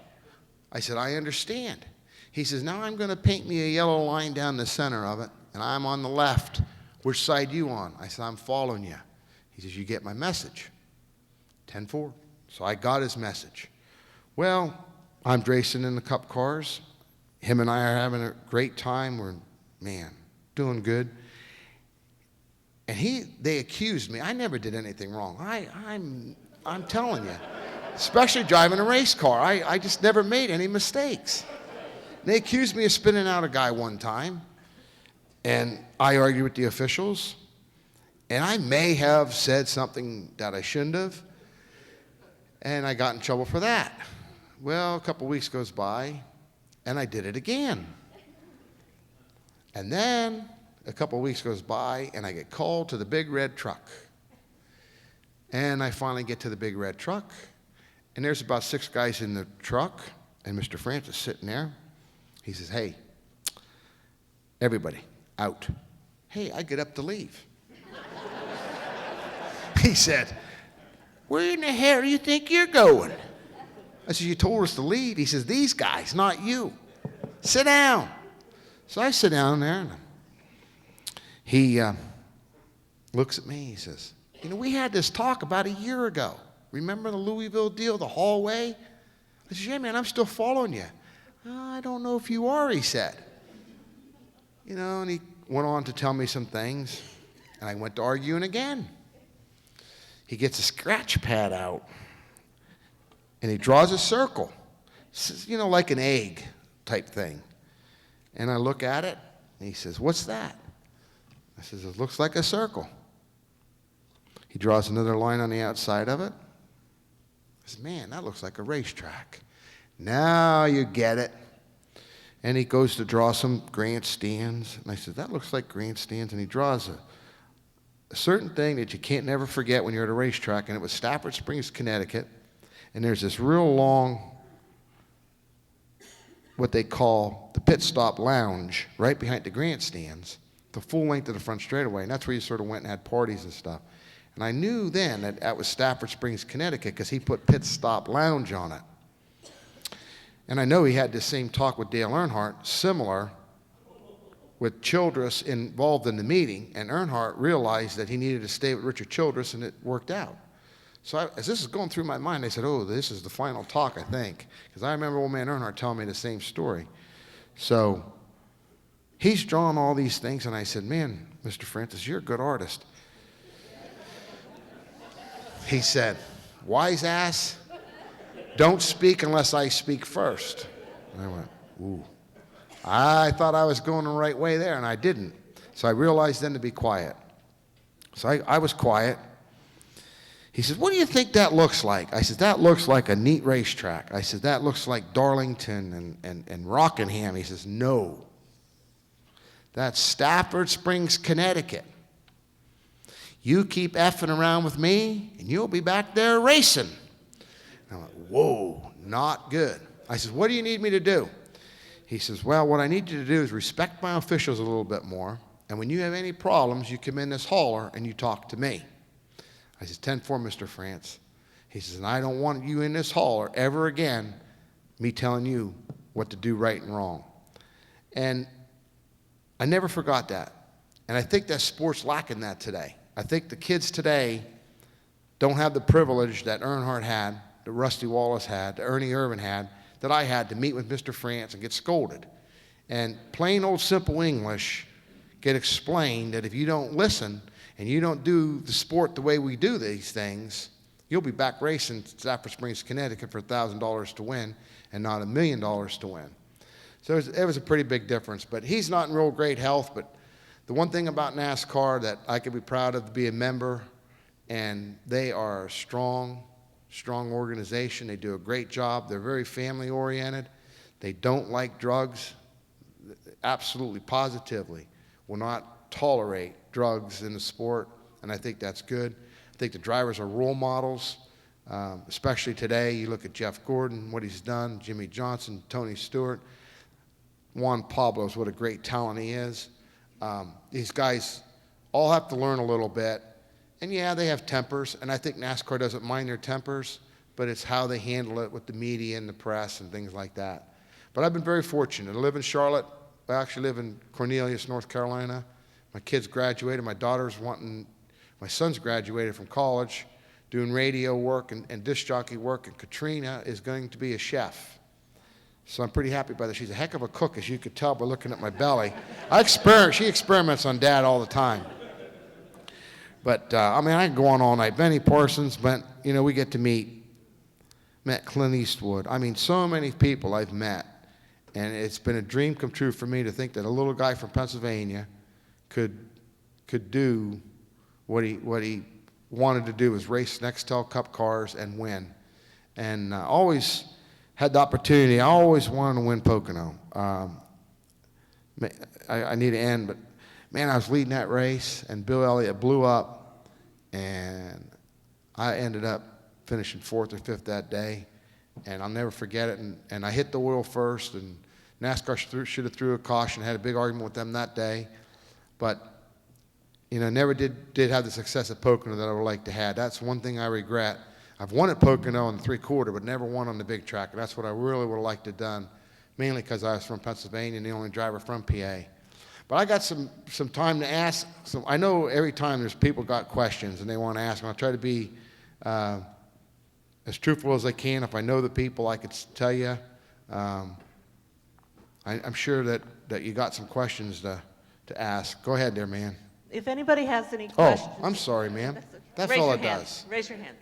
I said, "I understand." He says, "Now I'm going to paint me a yellow line down the center of it, and I'm on the left. Which side you on?" I said, "I'm following you." He says, "You get my message?" 10-4. So I got his message. Well, I'm racing in the Cup cars. Him and I are having a great time. We're, doing good. And they accused me. I never did anything wrong. I'm telling you, especially driving a race car. I just never made any mistakes. They accused me of spinning out a guy one time, and I argued with the officials, and I may have said something that I shouldn't have, and I got in trouble for that. Well, a couple weeks goes by, and I did it again. And then a couple weeks goes by, and I get called to the big red truck. And I finally get to the big red truck, and there's about 6 guys in the truck, and Mr. France is sitting there. He says, "Hey, everybody, out." Hey, I get up to leave. He said, "Where in the hell do you think you're going?" I said, "You told us to leave." He says, "These guys, not you. Sit down." So I sit down there, and he looks at me. He says, "We had this talk about a year ago. Remember the Louisville deal, the hallway?" I said, "Yeah, man, I'm still following you." "I don't know if you are," he said. And he went on to tell me some things, and I went to arguing again. he gets a scratch pad out, and he draws a circle, you know, like an egg type thing. And I look at it, and he says, "What's that?" I says, "It looks like a circle." He draws another line on the outside of it. I said, "Man, that looks like a racetrack." Now you get it. And he goes to draw some grandstands. And I said, "That looks like grandstands." And he draws a certain thing that you can't never forget when you're at a racetrack. And it was Stafford Springs, Connecticut. And there's this real long, what they call the pit stop lounge right behind the grandstands, the full length of the front straightaway. And that's where you sort of went and had parties and stuff. And I knew then that that was Stafford Springs, Connecticut, because he put pit stop lounge on it. And I know he had the same talk with Dale Earnhardt, similar, with Childress involved in the meeting, and Earnhardt realized that he needed to stay with Richard Childress, and it worked out. So as this is going through my mind, I said, "Oh, this is the final talk, I think," because I remember old man Earnhardt telling me the same story. So he's drawing all these things, and I said, "Man, Mr. Francis, you're a good artist." He said, "Wise ass, don't speak unless I speak first." And I went, ooh. I thought I was going the right way there, and I didn't. So I realized then to be quiet. So I was quiet. He says, "What do you think that looks like?" I said, "That looks like a neat racetrack." I said, "That looks like Darlington and Rockingham." He says, "No. That's Stafford Springs, Connecticut. You keep effing around with me, and you'll be back there racing." And I went, whoa, not good. I said, "What do you need me to do?" He says, "Well, what I need you to do is respect my officials a little bit more, and when you have any problems, you come in this hauler and you talk to me." I said, 10-4, Mr. France. He says, "And I don't want you in this hauler ever again, me telling you what to do right and wrong." And I never forgot that. And I think that sport's lacking that today. I think the kids today don't have the privilege that Earnhardt had, that Rusty Wallace had, that Ernie Irvin had, that I had to meet with Mr. France and get scolded. And plain old simple English get explained that if you don't listen and you don't do the sport the way we do these things, you'll be back racing Stafford Springs, Connecticut for $1,000 to win and not $1 million to win. So it was a pretty big difference. But he's not in real great health. But the one thing about NASCAR that I could be proud of to be a member, and they are a strong organization. They do a great job. They're very family oriented. They don't like drugs. Absolutely, positively will not tolerate drugs in the sport, and I think that's good. I think the drivers are role models, especially today. You look at Jeff Gordon, what he's done, Jimmy Johnson, Tony Stewart, Juan Pablos, what a great talent he is. These guys all have to learn a little bit. And yeah, they have tempers, and I think NASCAR doesn't mind their tempers, but it's how they handle it with the media and the press and things like that. But I've been very fortunate. I live in Charlotte. I actually live in Cornelius, North Carolina. My kids graduated. My son's graduated from college, doing radio work and disc jockey work, and Katrina is going to be a chef. So I'm pretty happy about that. She's a heck of a cook, as you could tell by looking at my belly. She experiments on Dad all the time. But, I mean, I can go on all night. Benny Parsons, we get to met Clint Eastwood. I mean, so many people I've met. And it's been a dream come true for me to think that a little guy from Pennsylvania could do what he wanted to do, was race Nextel Cup cars and win. And always had the opportunity. I always wanted to win Pocono. I need to end, but man, I was leading that race, and Bill Elliott blew up, and I ended up finishing 4th or 5th that day, and I'll never forget it. And I hit the wheel first, and NASCAR should have threw a caution. I had a big argument with them that day, but never did have the success at Pocono that I would like to have. That's one thing I regret. I've won at Pocono in the 3/4, but never won on the big track, and that's what I really would have liked to have done, mainly because I was from Pennsylvania and the only driver from PA. But I got some time to ask. So I know every time there's people got questions and they want to ask, and I'll try to be as truthful as I can. If I know the people, I could tell you. I'm sure that you got some questions to ask. Go ahead there, man. If anybody has any questions. Oh, I'm sorry, ma'am. That's okay. That's Raise all your it hand. does. Raise your hand.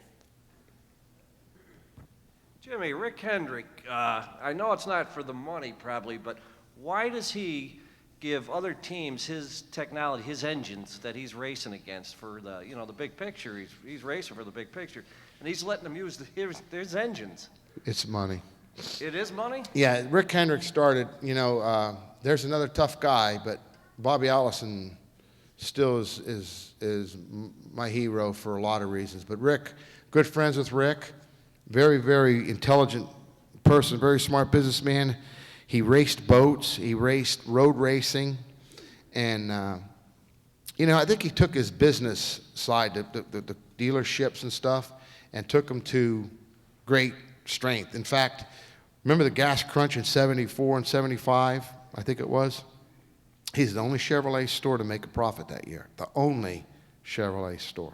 Jimmy, Rick Hendrick, I know it's not for the money probably, but why does he give other teams his technology, his engines that he's racing against for the, the big picture? He's racing for the big picture, and he's letting them use his engines. It's money. It is money? Yeah, Rick Hendrick started, there's another tough guy, but Bobby Allison still is my hero for a lot of reasons. But Rick, good friends with Rick, very, very intelligent person, very smart businessman. He raced boats, he raced road racing, and, I think he took his business side, the dealerships and stuff, and took them to great strength. In fact, remember the gas crunch in 74 and 75, I think it was? He's the only Chevrolet store to make a profit that year, the only Chevrolet store.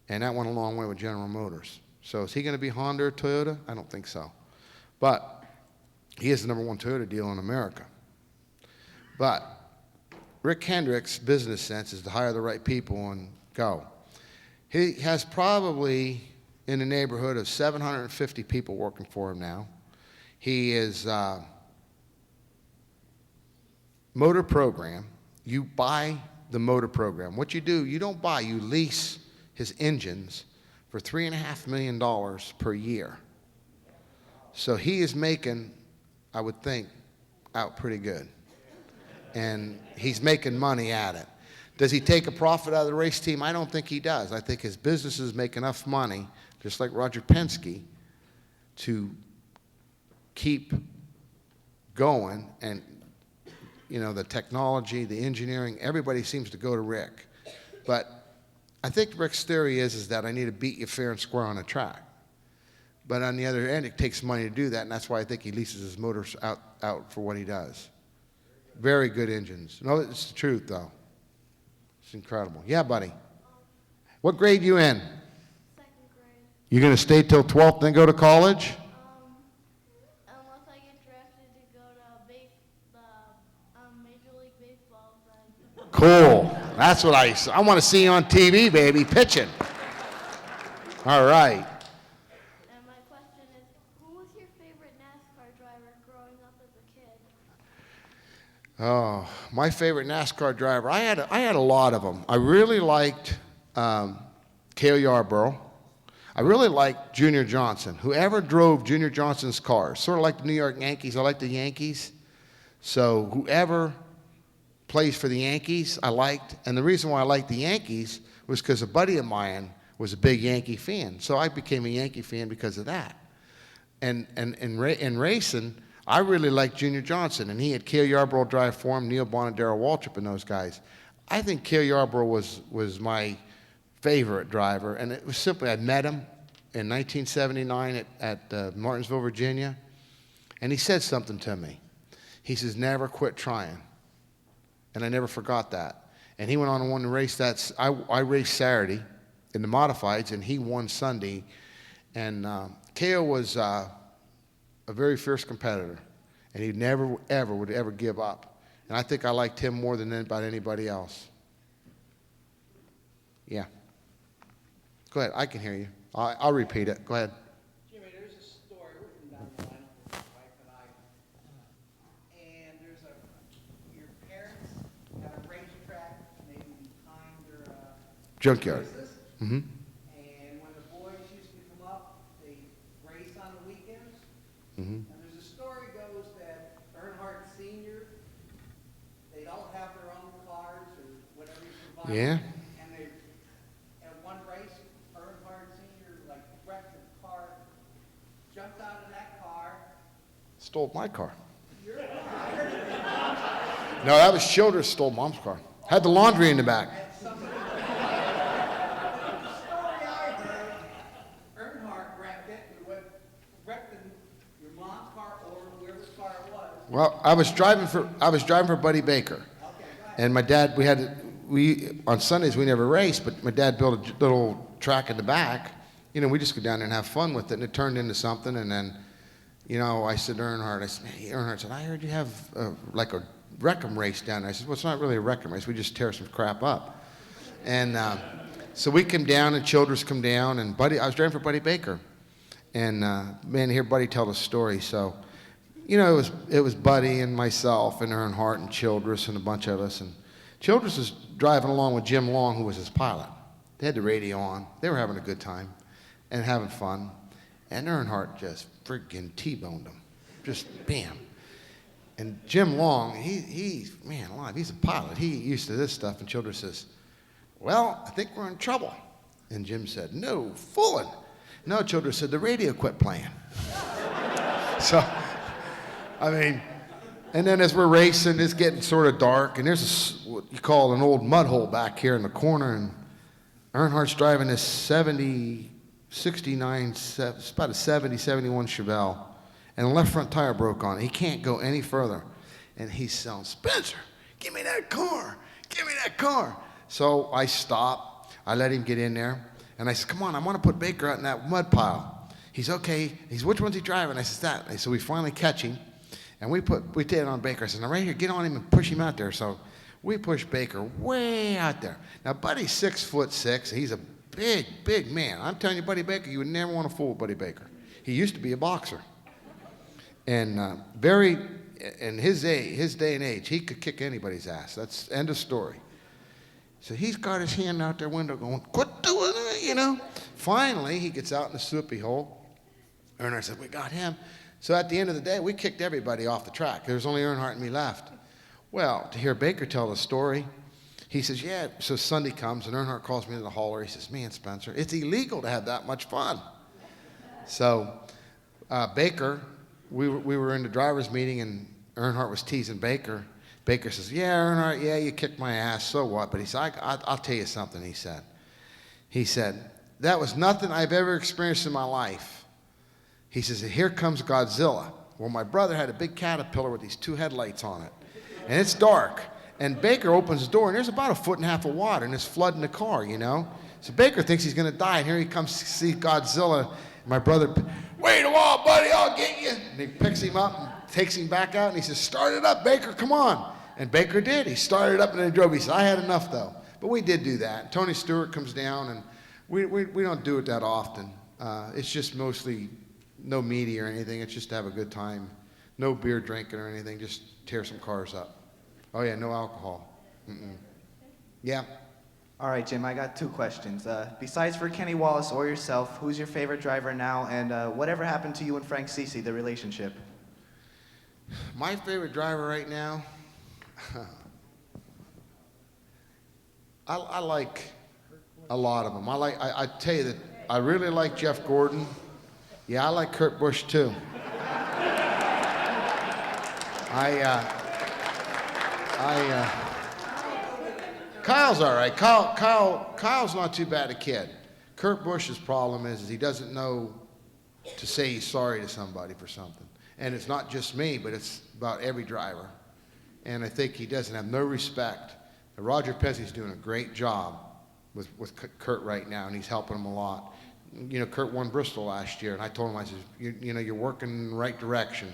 And that went a long way with General Motors. So is he going to be Honda or Toyota? I don't think so. But he is the #1 Toyota deal in America. But Rick Hendrick's business sense is to hire the right people and go. He has probably in the neighborhood of 750 people working for him now. He is motor program. You buy the motor program. What you do, you don't buy, you lease his engines for $3.5 million per year. So he is making, I would think, out pretty good. And he's making money at it. Does he take a profit out of the race team? I don't think he does. I think his businesses make enough money, just like Roger Penske, to keep going. And, the technology, the engineering, everybody seems to go to Rick. But I think Rick's theory is that I need to beat you fair and square on the track. But on the other end, it takes money to do that, and that's why I think he leases his motors out for what he does. Very good engines. No, it's the truth, though. It's incredible. Yeah, buddy. What grade you in? 2nd grade. You going to stay till 12th, then go to college? Unless I get drafted to go to Major League Baseball, then. Cool. That's what I want to see you on TV, baby, pitching. All right. And my question is, who was your favorite NASCAR driver growing up as a kid? Oh, my favorite NASCAR driver. I had a lot of them. I really liked Cale Yarborough. I really liked Junior Johnson. Whoever drove Junior Johnson's cars, sort of like the New York Yankees. I like the Yankees. So whoever plays for the Yankees, I liked. And the reason why I liked the Yankees was because a buddy of mine was a big Yankee fan. So I became a Yankee fan because of that. And in racing, I really liked Junior Johnson. And he had Cale Yarborough drive for him, Neil Bond and Darrell Waltrip and those guys. I think Cale Yarborough was my favorite driver. And it was simply, I met him in 1979 at Martinsville, Virginia. And he said something to me. He says, never quit trying. And I never forgot that. And he went on and won the race. I raced Saturday in the modifieds, and he won Sunday. And Cale was a very fierce competitor, and he never, ever would ever give up. And I think I liked him more than about anybody else. Yeah. Go ahead. I can hear you. I'll repeat it. Go ahead. Jimmy, there's a story written down the line with my wife and I. And your parents had a racetrack maybe behind their Junkyard. business. Mm-hmm. And when the boys used to come up, they race on the weekends. Mm-hmm. And there's a story goes that Earnhardt Sr., they'd all have their own cars or whatever you provide. Yeah. And they, at one race, Earnhardt Sr. wrecked the car, jumped out of that car. Stole my car. No, that was Childress stole Mom's car. Had the laundry in the back. The story I heard, Earnhardt wrecked it, wrecked your mom's car or whoever's car it was. Well, I was driving for Buddy Baker, and my dad. We on Sundays we never raced, but my dad built a little track in the back. We just go down there and have fun with it, and it turned into something. And then, I said to Earnhardt, hey, Earnhardt said, I heard you have like a wreck 'em race down there. I said, well, it's not really a wreck 'em race. We just tear some crap up. And So we come down, and Childress come down, and I was driving for Buddy Baker. And man, hear Buddy tell the story. So, you know, it was Buddy and myself and Earnhardt and Childress and a bunch of us. And Childress was driving along with Jim Long, who was his pilot. They had the radio on. They were having a good time and having fun. And Earnhardt just friggin' T-boned him. Just bam. And Jim Long, he's man alive, he's a pilot. He used to this stuff. And Childress says, well, I think we're in trouble. And Jim said, no, fooling. No, Childress said, the radio quit playing. So, I mean, and then as we're racing, it's getting sort of dark, and there's what you call an old mud hole back here in the corner, and Earnhardt's driving this 69, it's about a 70, 71 Chevelle, and the left front tire broke on it. He can't go any further. And he's saying, Spencer, give me that car. Give me that car. So I stop. I let him get in there. And I said, come on, I want to put Baker out in that mud pile. He's okay. He's, which one's he driving? I said, that. And so we finally catch him. And we did it on Baker. I said, now right here, get on him and push him out there. So we push Baker way out there. Now, Buddy's 6'6". He's a big, big man. I'm telling you, Buddy Baker, you would never want to fool Buddy Baker. He used to be a boxer. And in his day and age, he could kick anybody's ass. That's end of story. So he's got his hand out their window going, quit doing it, you know. Finally, he gets out in the soupy hole. Earnhardt said, we got him. So at the end of the day, we kicked everybody off the track. There was only Earnhardt and me left. Well, to hear Baker tell the story, he says, yeah. So Sunday comes, and Earnhardt calls me to the hauler. He says, man, Spencer, it's illegal to have that much fun. So Baker, we were in the driver's meeting, and Earnhardt was teasing Baker. Baker says, yeah, Earnhardt, yeah, you kicked my ass, so what? But he said, I'll tell you something, he said. He said, that was nothing I've ever experienced in my life. He says, here comes Godzilla. Well, my brother had a big Caterpillar with these 2 headlights on it. And it's dark. And Baker opens the door, and there's about 1.5 feet of water, and it's flooding the car, you know? So Baker thinks he's going to die, and here he comes to see Godzilla. My brother, wait a while, buddy, I'll get you. And he picks him up and takes him back out, and he says, start it up, Baker, come on. And Baker did. He started up and then drove. He said, I had enough, though. But we did do that. Tony Stewart comes down, and we don't do it that often. It's just mostly no media or anything. It's just to have a good time. No beer drinking or anything. Just tear some cars up. Oh, yeah, no alcohol. Yeah. All right, Jim, I got 2 questions. Besides for Kenny Wallace or yourself, who's your favorite driver now, and whatever happened to you and Frank Sisi, the relationship? My favorite driver right now, I like a lot of them. I tell you that I really like Jeff Gordon. Yeah, I like Kurt Busch too. Kyle's all right. Kyle's not too bad a kid. Kurt Busch's problem is he doesn't know to say he's sorry to somebody for something. And it's not just me, but it's about every driver. And I think he doesn't have no respect. Roger Pence's doing a great job with Kurt right now, and he's helping him a lot. You know, Kurt won Bristol last year, and I told him, I said, you know, you're working in the right direction,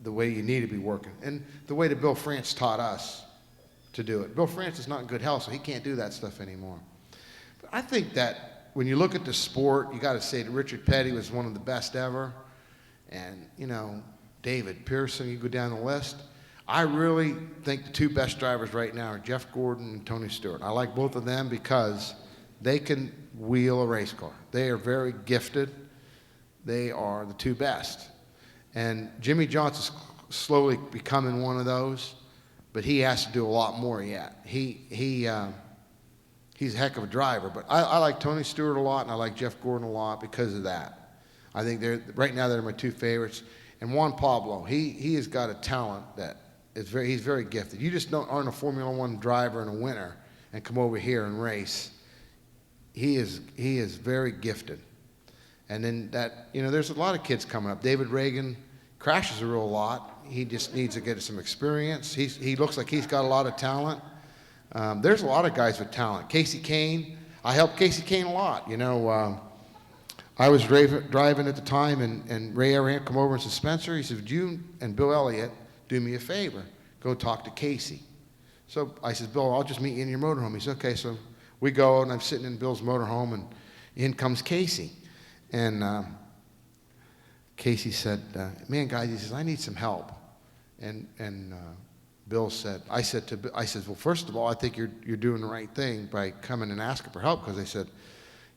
the way you need to be working, and the way that Bill France taught us to do it. Bill France is not in good health, so he can't do that stuff anymore. But I think that when you look at the sport, you got to say that Richard Petty was one of the best ever, and, you know, David Pearson, you go down the list. I really think the 2 best drivers right now are Jeff Gordon and Tony Stewart. I like both of them because they can wheel a race car. They are very gifted. They are the 2 best. And Jimmy Johnson's slowly becoming one of those, but he has to do a lot more yet. He's a heck of a driver, but I like Tony Stewart a lot, and I like Jeff Gordon a lot because of that. I think right now they're my 2 favorites. And Juan Pablo, he has got a talent that he's very gifted. You just aren't a Formula One driver and a winner and come over here and race. He is very gifted. And then there's a lot of kids coming up. David Reagan crashes a real lot. He just needs to get some experience. He looks like he's got a lot of talent. There's a lot of guys with talent. Casey Kane, I helped Casey Kane a lot. You know, I was driving at the time, and Ray Abraham come over and said, Spencer, he said, would you and Bill Elliott do me a favor? Go talk to Casey. So I said, Bill, I'll just meet you in your motorhome. He said, okay. So we go, and I'm sitting in Bill's motorhome, and in comes Casey. And Casey said, man, guys, he says, I need some help. And Bill said, I said, well, first of all, I think you're doing the right thing by coming and asking for help, because they said,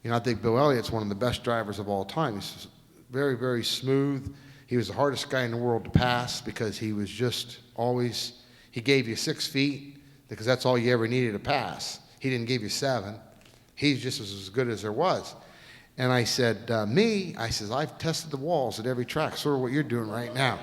you know, I think Bill Elliott's one of the best drivers of all time. He's very, very smooth. He was the hardest guy in the world to pass because he was just always, he gave you 6 feet because that's all you ever needed to pass. He didn't give you 7. He just was as good as there was. And I said, I says, I've tested the walls at every track, sort of what you're doing right now.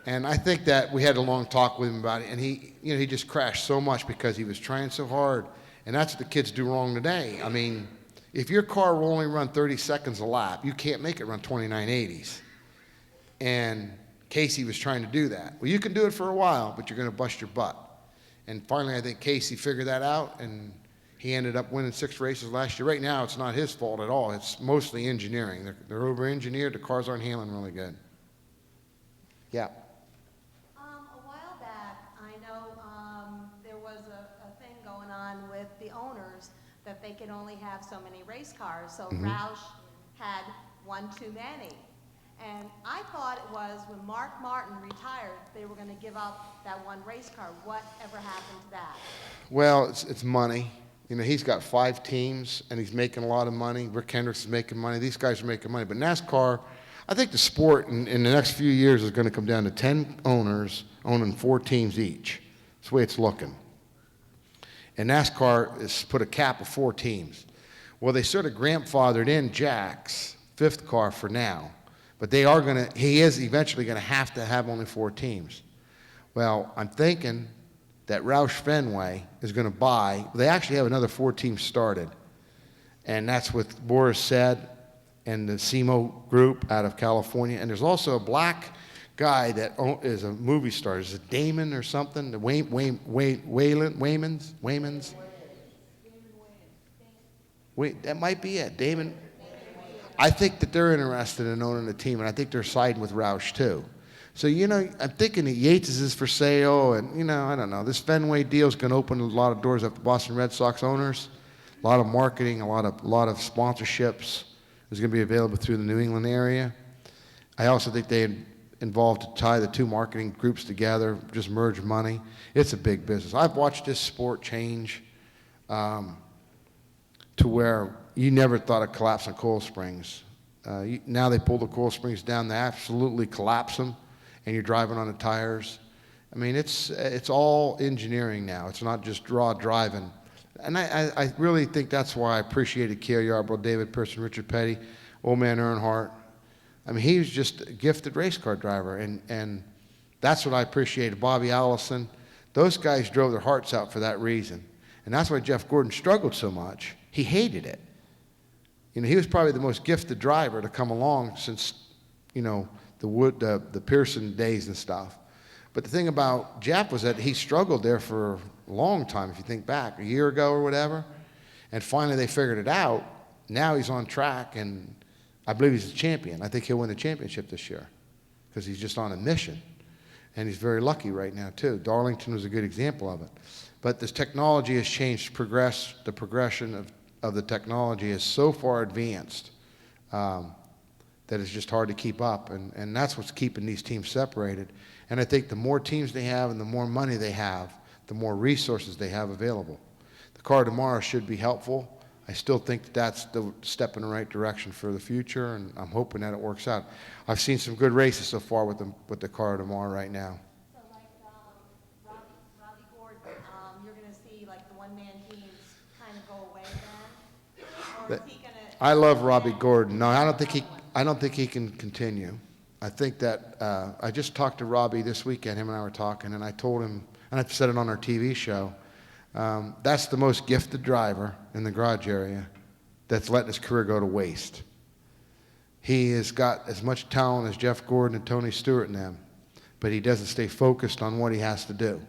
And I think that we had a long talk with him about it, and he just crashed so much because he was trying so hard. And that's what the kids do wrong today. I mean, if your car will only run 30 seconds a lap, you can't make it run 2980s. And Casey was trying to do that. Well, you can do it for a while, but you're going to bust your butt. And finally, I think Casey figured that out, and he ended up winning 6 races last year. Right now, it's not his fault at all. It's mostly engineering. They're over-engineered. The cars aren't handling really good. Yeah. A while back, I know there was a thing going on with the owners that they could only have so many race cars. So Roush had one too many. And I thought it was when Mark Martin retired, they were going to give up that one race car. Whatever happened to that? Well, it's money. You know, he's got 5 teams, and he's making a lot of money. Rick Hendricks is making money. These guys are making money. But NASCAR, I think the sport in the next few years is going to come down to 10 owners owning 4 teams each. That's the way it's looking. And NASCAR has put a cap of 4 teams. Well, they sort of grandfathered in Jack's 5th car for now. But he is eventually going to have only 4 teams. Well, I'm thinking that Roush Fenway is going to buy, they actually have another 4 teams started. And that's with Boris Said and the SEMO group out of California. And there's also a black guy that is a movie star. Is it Damon or something? The Waymans? Wait, that might be it. Damon. I think that they're interested in owning the team, and I think they're siding with Roush too. So, you know, I'm thinking that Yates is for sale, and, you know, I don't know. This Fenway deal is going to open a lot of doors up to Boston Red Sox owners. A lot of marketing, a lot of sponsorships is going to be available through the New England area. I also think they involved to tie the 2 marketing groups together, just merge money. It's a big business. I've watched this sport change to where you never thought of collapsing coil springs. Now they pull the coil springs down, they absolutely collapse them, and you're driving on the tires. I mean, it's all engineering now. It's not just raw driving. And I really think that's why I appreciated Cale Yarborough, David Pearson, Richard Petty, Old Man Earnhardt. I mean, he was just a gifted race car driver, and that's what I appreciated. Bobby Allison, those guys drove their hearts out for that reason. And that's why Jeff Gordon struggled so much. He hated it. You know, he was probably the most gifted driver to come along since, you know, the Pearson days and stuff. But the thing about Jeff was that he struggled there for a long time, if you think back, a year ago or whatever. And finally they figured it out. Now he's on track, and I believe he's a champion. I think he'll win the championship this year because he's just on a mission. And he's very lucky right now, too. Darlington was a good example of it. But this technology has changed, the progression of the technology is so far advanced that it's just hard to keep up. And that's what's keeping these teams separated. And I think the more teams they have and the more money they have, the more resources they have available. The car tomorrow should be helpful. I still think that that's the step in the right direction for the future, and I'm hoping that it works out. I've seen some good races so far with the car tomorrow right now. So like Robbie Gordon, you're going to see like the one-man teams kind of go away then? Or is he going to... I love Robbie Gordon. No, I don't think he can continue. I think that I just talked to Robbie this weekend. Him and I were talking, and I told him, and I said it on our TV show, that's the most gifted driver in the garage area that's letting his career go to waste. He has got as much talent as Jeff Gordon and Tony Stewart and them, but he doesn't stay focused on what he has to do.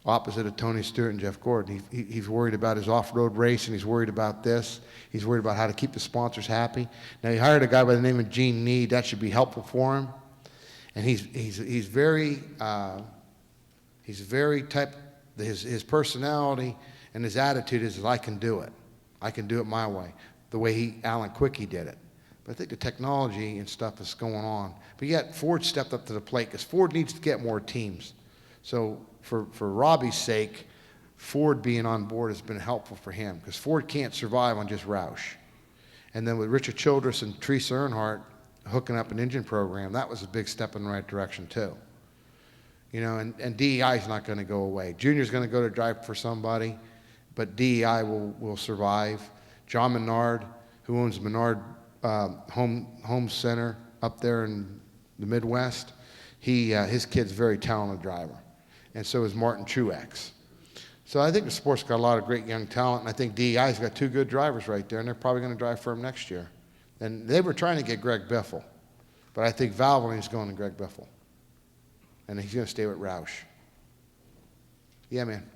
Opposite of Tony Stewart and Jeff Gordon. He's worried about his off-road racing. He's worried about this. He's worried about how to keep the sponsors happy. Now, he hired a guy by the name of Gene Need. That should be helpful for him. And he's very type, his personality And his attitude is, I can do it. I can do it my way, the way Alan Quickie did it. But I think the technology and stuff is going on. But yet Ford stepped up to the plate because Ford needs to get more teams. So for Robbie's sake, Ford being on board has been helpful for him because Ford can't survive on just Roush. And then with Richard Childress and Teresa Earnhardt hooking up an engine program, that was a big step in the right direction too. You know, and DEI is not going to go away. Junior's going to go to drive for somebody, but DEI will survive. John Menard, who owns Menard Home Center up there in the Midwest, his kid's a very talented driver, and so is Martin Truex. So I think the sport's got a lot of great young talent, and I think DEI's got two good drivers right there, and they're probably going to drive for him next year. And they were trying to get Greg Biffle, but I think Valvoline's going to Greg Biffle, and he's going to stay with Roush. Yeah, man.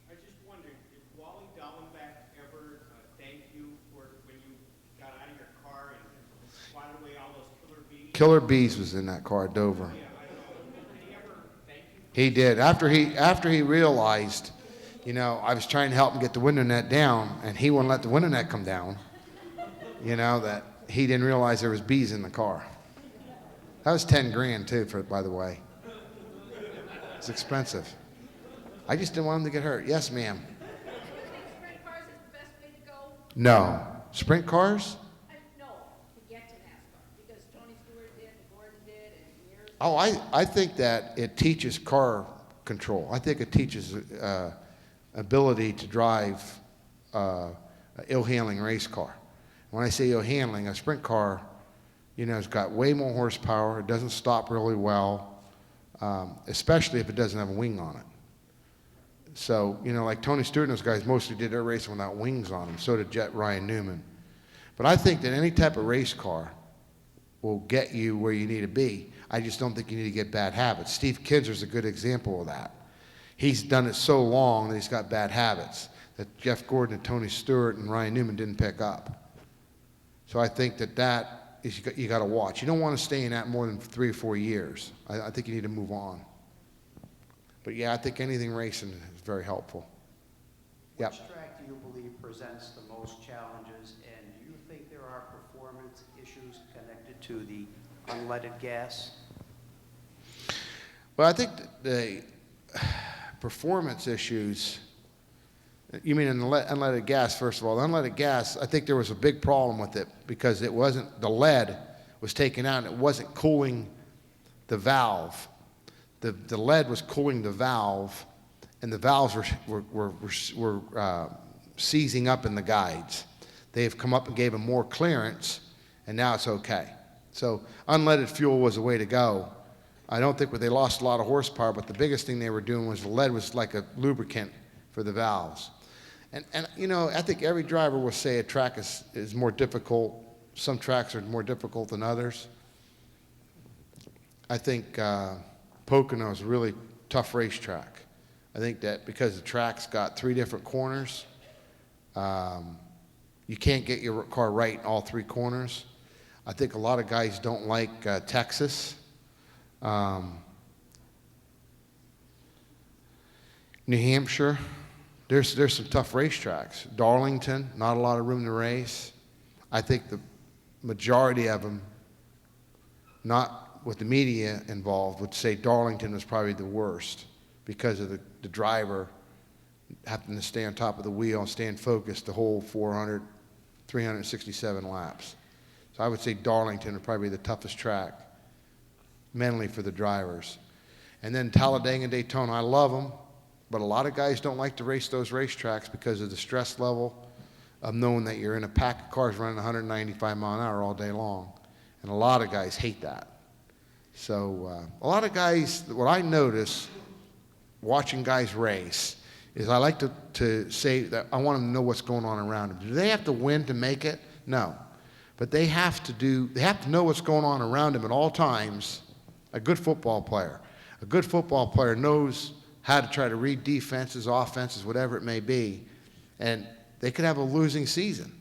I just wondered, did Wally Dallenbach ever thank you for when you got out of your car and swatted away all those killer bees? Killer Bees was in that car at Dover. Yeah, I know. Did he ever thank you? He did. After he realized, you know, I was trying to help him get the window net down, and he wouldn't let the window net come down, you know, that he didn't realize there was bees in the car. That was 10 grand too, by the way. It's expensive. I just didn't want him to get hurt. Yes, ma'am. Sprint cars is the best way to go? No. Sprint cars? No, to get to NASCAR, because Tony Stewart did, and Gordon did, and years. Oh, I think that it teaches car control. I think it teaches ability to drive an ill-handling race car. When I say ill-handling, a sprint car, you know, it's got way more horsepower. It doesn't stop really well, especially if it doesn't have a wing on it. So, you know, like Tony Stewart and those guys mostly did their racing without wings on them. So did Ryan Newman. But I think that any type of race car will get you where you need to be. I just don't think you need to get bad habits. Steve Kinser's a good example of that. He's done it so long that he's got bad habits that Jeff Gordon and Tony Stewart and Ryan Newman didn't pick up. So I think that is you got to watch. You don't want to stay in that more than 3 or 4 years. I think you need to move on. But yeah, I think anything racing is very helpful. Yep. Which track do you believe presents the most challenges, and do you think there are performance issues connected to the unleaded gas? Well, I think the performance issues, you mean in the unleaded gas, first of all. The unleaded gas, I think there was a big problem with it because it wasn't, the lead was taken out and it wasn't cooling the valve. The lead was cooling the valve, and the valves were seizing up in the guides. They have come up and gave them more clearance, and now it's okay. So unleaded fuel was the way to go. I don't think they lost a lot of horsepower, but the biggest thing they were doing was the lead was like a lubricant for the valves. And you know, I think every driver will say a track is more difficult. Some tracks are more difficult than others. I think Pocono is a really tough racetrack. I think that because the track's got 3 different corners, you can't get your car right in all 3 corners. I think a lot of guys don't like Texas. New Hampshire, there's some tough racetracks. Darlington, not a lot of room to race. I think the majority of them, not with the media involved, would say Darlington was probably the worst because of the driver having to stay on top of the wheel and staying focused the whole 367 laps. So I would say Darlington would probably be the toughest track mentally for the drivers. And then Talladega and Daytona, I love them, but a lot of guys don't like to race those racetracks because of the stress level of knowing that you're in a pack of cars running 195 mile an hour all day long. And a lot of guys hate that. So a lot of guys, what I notice watching guys race is I like to say that I want them to know what's going on around them. Do they have to win to make it? No. But they have to know what's going on around them at all times. A good football player knows how to try to read defenses, offenses, whatever it may be. And they could have a losing season.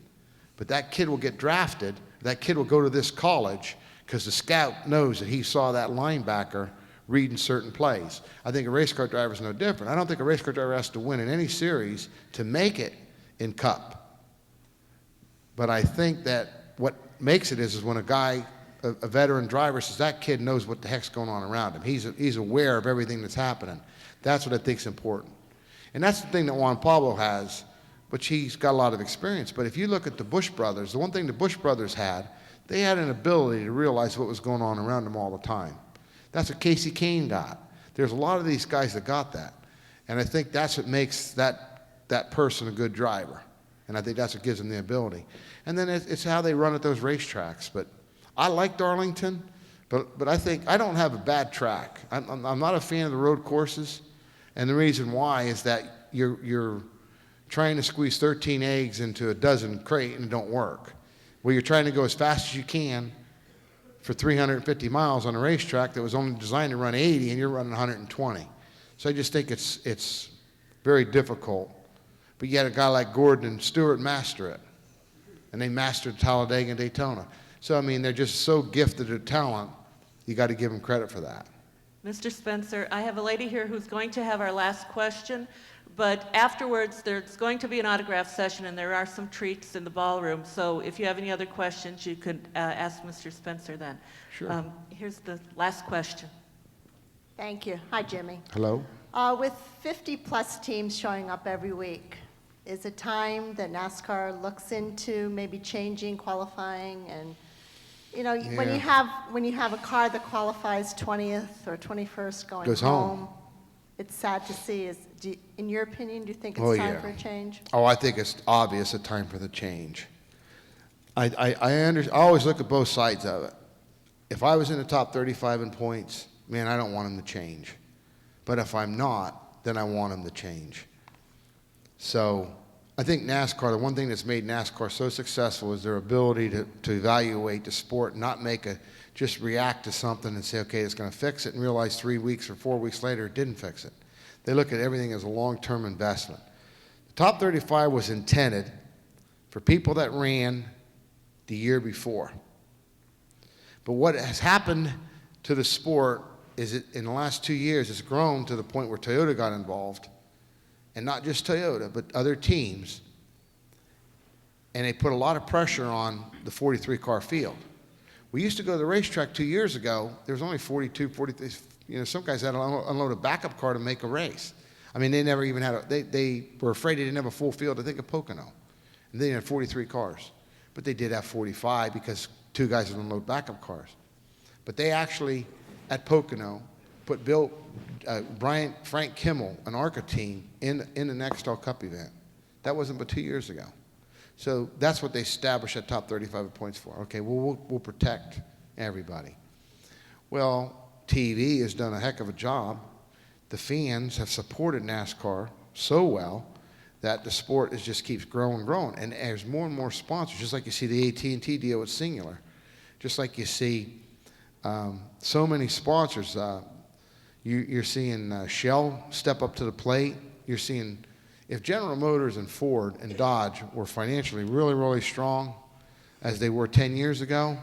But that kid will get drafted. That kid will go to this college because the scout knows that he saw that linebacker reading certain plays. I think a race car driver is no different. I don't think a race car driver has to win in any series to make it in Cup. But I think that what makes it is when a guy, a veteran driver, says that kid knows what the heck's going on around him. He's aware of everything that's happening. That's what I think is important. And that's the thing that Juan Pablo has, which he's got a lot of experience. But if you look at the Bush brothers, the one thing the Bush brothers had, they had an ability to realize what was going on around them all the time. That's what Casey Kane got. There's a lot of these guys that got that. And I think that's what makes that person a good driver. And I think that's what gives them the ability. And then it's how they run at those racetracks. But I like Darlington, but I think I don't have a bad track. I'm not a fan of the road courses. And the reason why is that you're trying to squeeze 13 eggs into a dozen crate and it don't work. Well, you're trying to go as fast as you can for 350 miles on a racetrack that was only designed to run 80 and you're running 120. So I just think it's very difficult. But yet a guy like Gordon and Stewart master it. And they mastered Talladega and Daytona. So, I mean, they're just so gifted at talent, you got to give them credit for that. Mr. Spencer, I have a lady here who's going to have our last question, but afterwards there's going to be an autograph session and there are some treats in the ballroom. So if you have any other questions, you could ask Mr. Spencer then. Sure. Here's the last question. Thank you. Hi, Jimmy. Hello? With 50-plus teams showing up every week, is it time that NASCAR looks into maybe changing qualifying and, you know, when you have a car that qualifies 20th or 21st going Goes home. it's sad to see. In your opinion, do you think it's Oh, time yeah. for a change? Oh, I think it's obvious a time for the change. I always look at both sides of it. If I was in the top 35 in points, man, I don't want him to change. But if I'm not, then I want him to change. So I think NASCAR, the one thing that's made NASCAR so successful is their ability to evaluate the sport, not just react to something and say, okay, it's going to fix it, and realize 3 weeks or 4 weeks later it didn't fix it. They look at everything as a long-term investment. The top 35 was intended for people that ran the year before. But what has happened to the sport is in the last 2 years, it's grown to the point where Toyota got involved, and not just Toyota, but other teams, and they put a lot of pressure on the 43-car field. We used to go to the racetrack 2 years ago. There was only 42, 43. You know, some guys had to unload a backup car to make a race. I mean, they never even had they were afraid they didn't have a full field. I think of Pocono, and they had 43 cars, but they did have 45 because 2 guys would unload backup cars. But they actually at Pocono put Frank Kimmel, an ARCA team, in the Nextel Cup event. That wasn't but 2 years ago. So that's what they established at top 35 points for. Okay, well, we'll protect everybody. Well, TV has done a heck of a job. The fans have supported NASCAR so well that the sport just keeps growing and growing. And there's more and more sponsors, just like you see the AT&T deal with Singular. Just like you see so many sponsors. You're seeing Shell step up to the plate. You're seeing, if General Motors and Ford and Dodge were financially really, really strong as they were 10 years ago,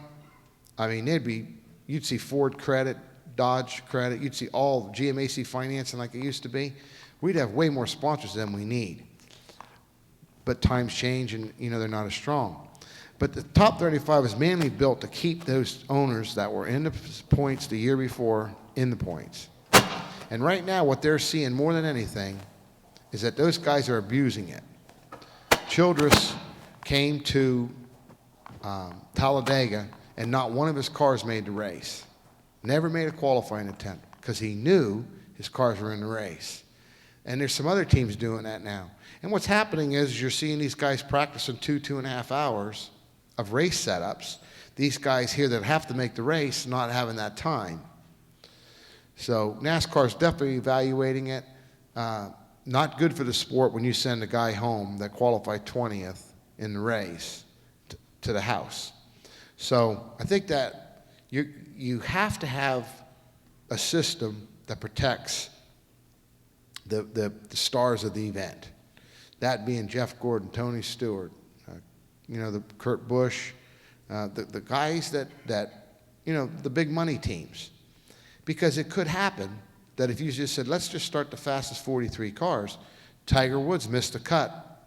I mean, you'd see Ford credit, Dodge credit, you'd see all GMAC financing like it used to be. We'd have way more sponsors than we need. But times change and, you know, they're not as strong. But the top 35 is mainly built to keep those owners that were in the points the year before in the points. And right now, what they're seeing more than anything is that those guys are abusing it. Childress came to Talladega, and not one of his cars made the race. Never made a qualifying attempt because he knew his cars were in the race. And there's some other teams doing that now. And what's happening is you're seeing these guys practicing 2.5 hours of race setups. These guys here that have to make the race not having that time. So NASCAR's definitely evaluating it. Not good for the sport when you send a guy home that qualified 20th in the race to the house. So I think that you have to have a system that protects the stars of the event. That being Jeff Gordon, Tony Stewart, the Kurt Busch, the guys that the big money teams. because it could happen that if you just said, let's just start the fastest 43 cars, Tiger Woods missed a cut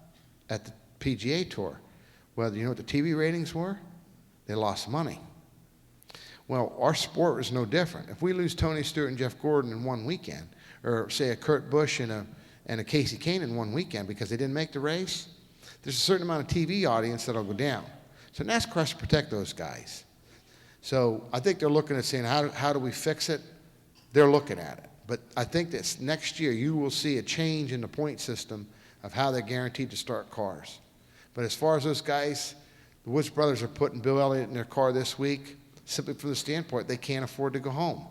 at the PGA Tour. Well, you know what the TV ratings were? They lost money. Well, our sport is no different. If we lose Tony Stewart and Jeff Gordon in one weekend, or say a Kurt Busch and a Casey Kane in one weekend because they didn't make the race, there's a certain amount of TV audience that'll go down. So NASCAR has to protect those guys. So I think they're looking at saying, how do we fix it? They're looking at it. But I think that next year you will see a change in the point system of how they're guaranteed to start cars. But as far as those guys, the Woods brothers are putting Bill Elliott in their car this week simply from the standpoint they can't afford to go home.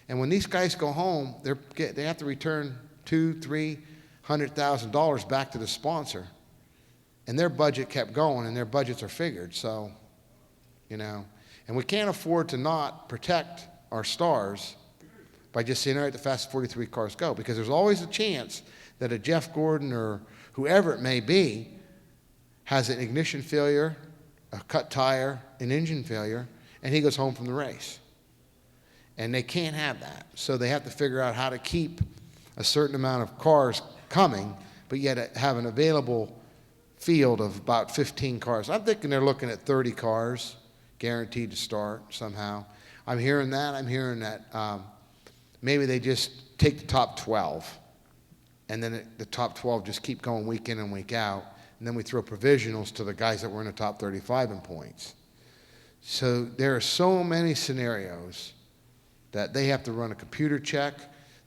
And when these guys go home, they have to return $200,000-$300,000 back to the sponsor. And their budget kept going, and their budgets are figured. So, you know, and we can't afford to not protect our stars by just saying, all right, the fastest 43 cars go, because there's always a chance that a Jeff Gordon or whoever it may be has an ignition failure, a cut tire, an engine failure, and he goes home from the race. And they can't have that. So they have to figure out how to keep a certain amount of cars coming, but yet have an available field of about 15 cars. I'm thinking they're looking at 30 cars guaranteed to start somehow. I'm hearing that. I'm hearing that maybe they just take the top 12, and then the top 12 just keep going week in and week out, and then we throw provisionals to the guys that were in the top 35 in points. So there are so many scenarios that they have to run a computer check.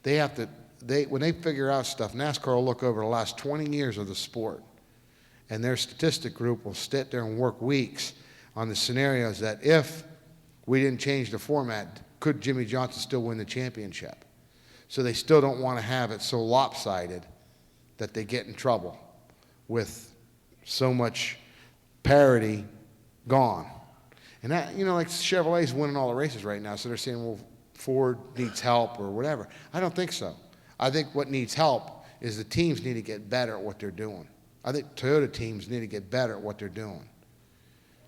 When they figure out stuff, NASCAR will look over the last 20 years of the sport, and their statistic group will sit there and work weeks on the scenarios that if we didn't change the format, could Jimmy Johnson still win the championship? So they still don't want to have it so lopsided that they get in trouble with so much parity gone. And that, you know, like Chevrolet's winning all the races right now, so they're saying, well, Ford needs help or whatever. I don't think so. I think what needs help is the teams need to get better at what they're doing. I think Toyota teams need to get better at what they're doing.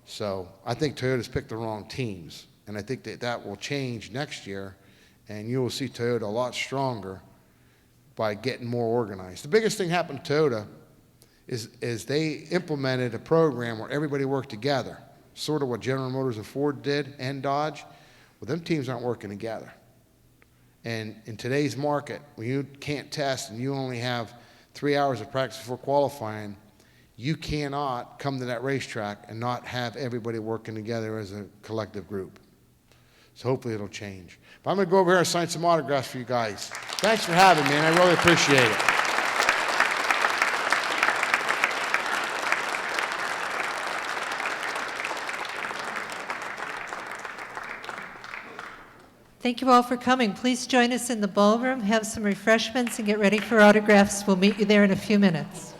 So I think Toyota's picked the wrong teams, and I think that will change next year, and you will see Toyota a lot stronger by getting more organized. The biggest thing happened to Toyota is they implemented a program where everybody worked together, sort of what General Motors and Ford did, and Dodge. Well, them teams aren't working together. And in today's market, when you can't test and you only have 3 hours of practice before qualifying, you cannot come to that racetrack and not have everybody working together as a collective group. So hopefully it'll change. But I'm going to go over here and sign some autographs for you guys. Thanks for having me, and I really appreciate it. Thank you all for coming. Please join us in the ballroom, have some refreshments, and get ready for autographs. We'll meet you there in a few minutes.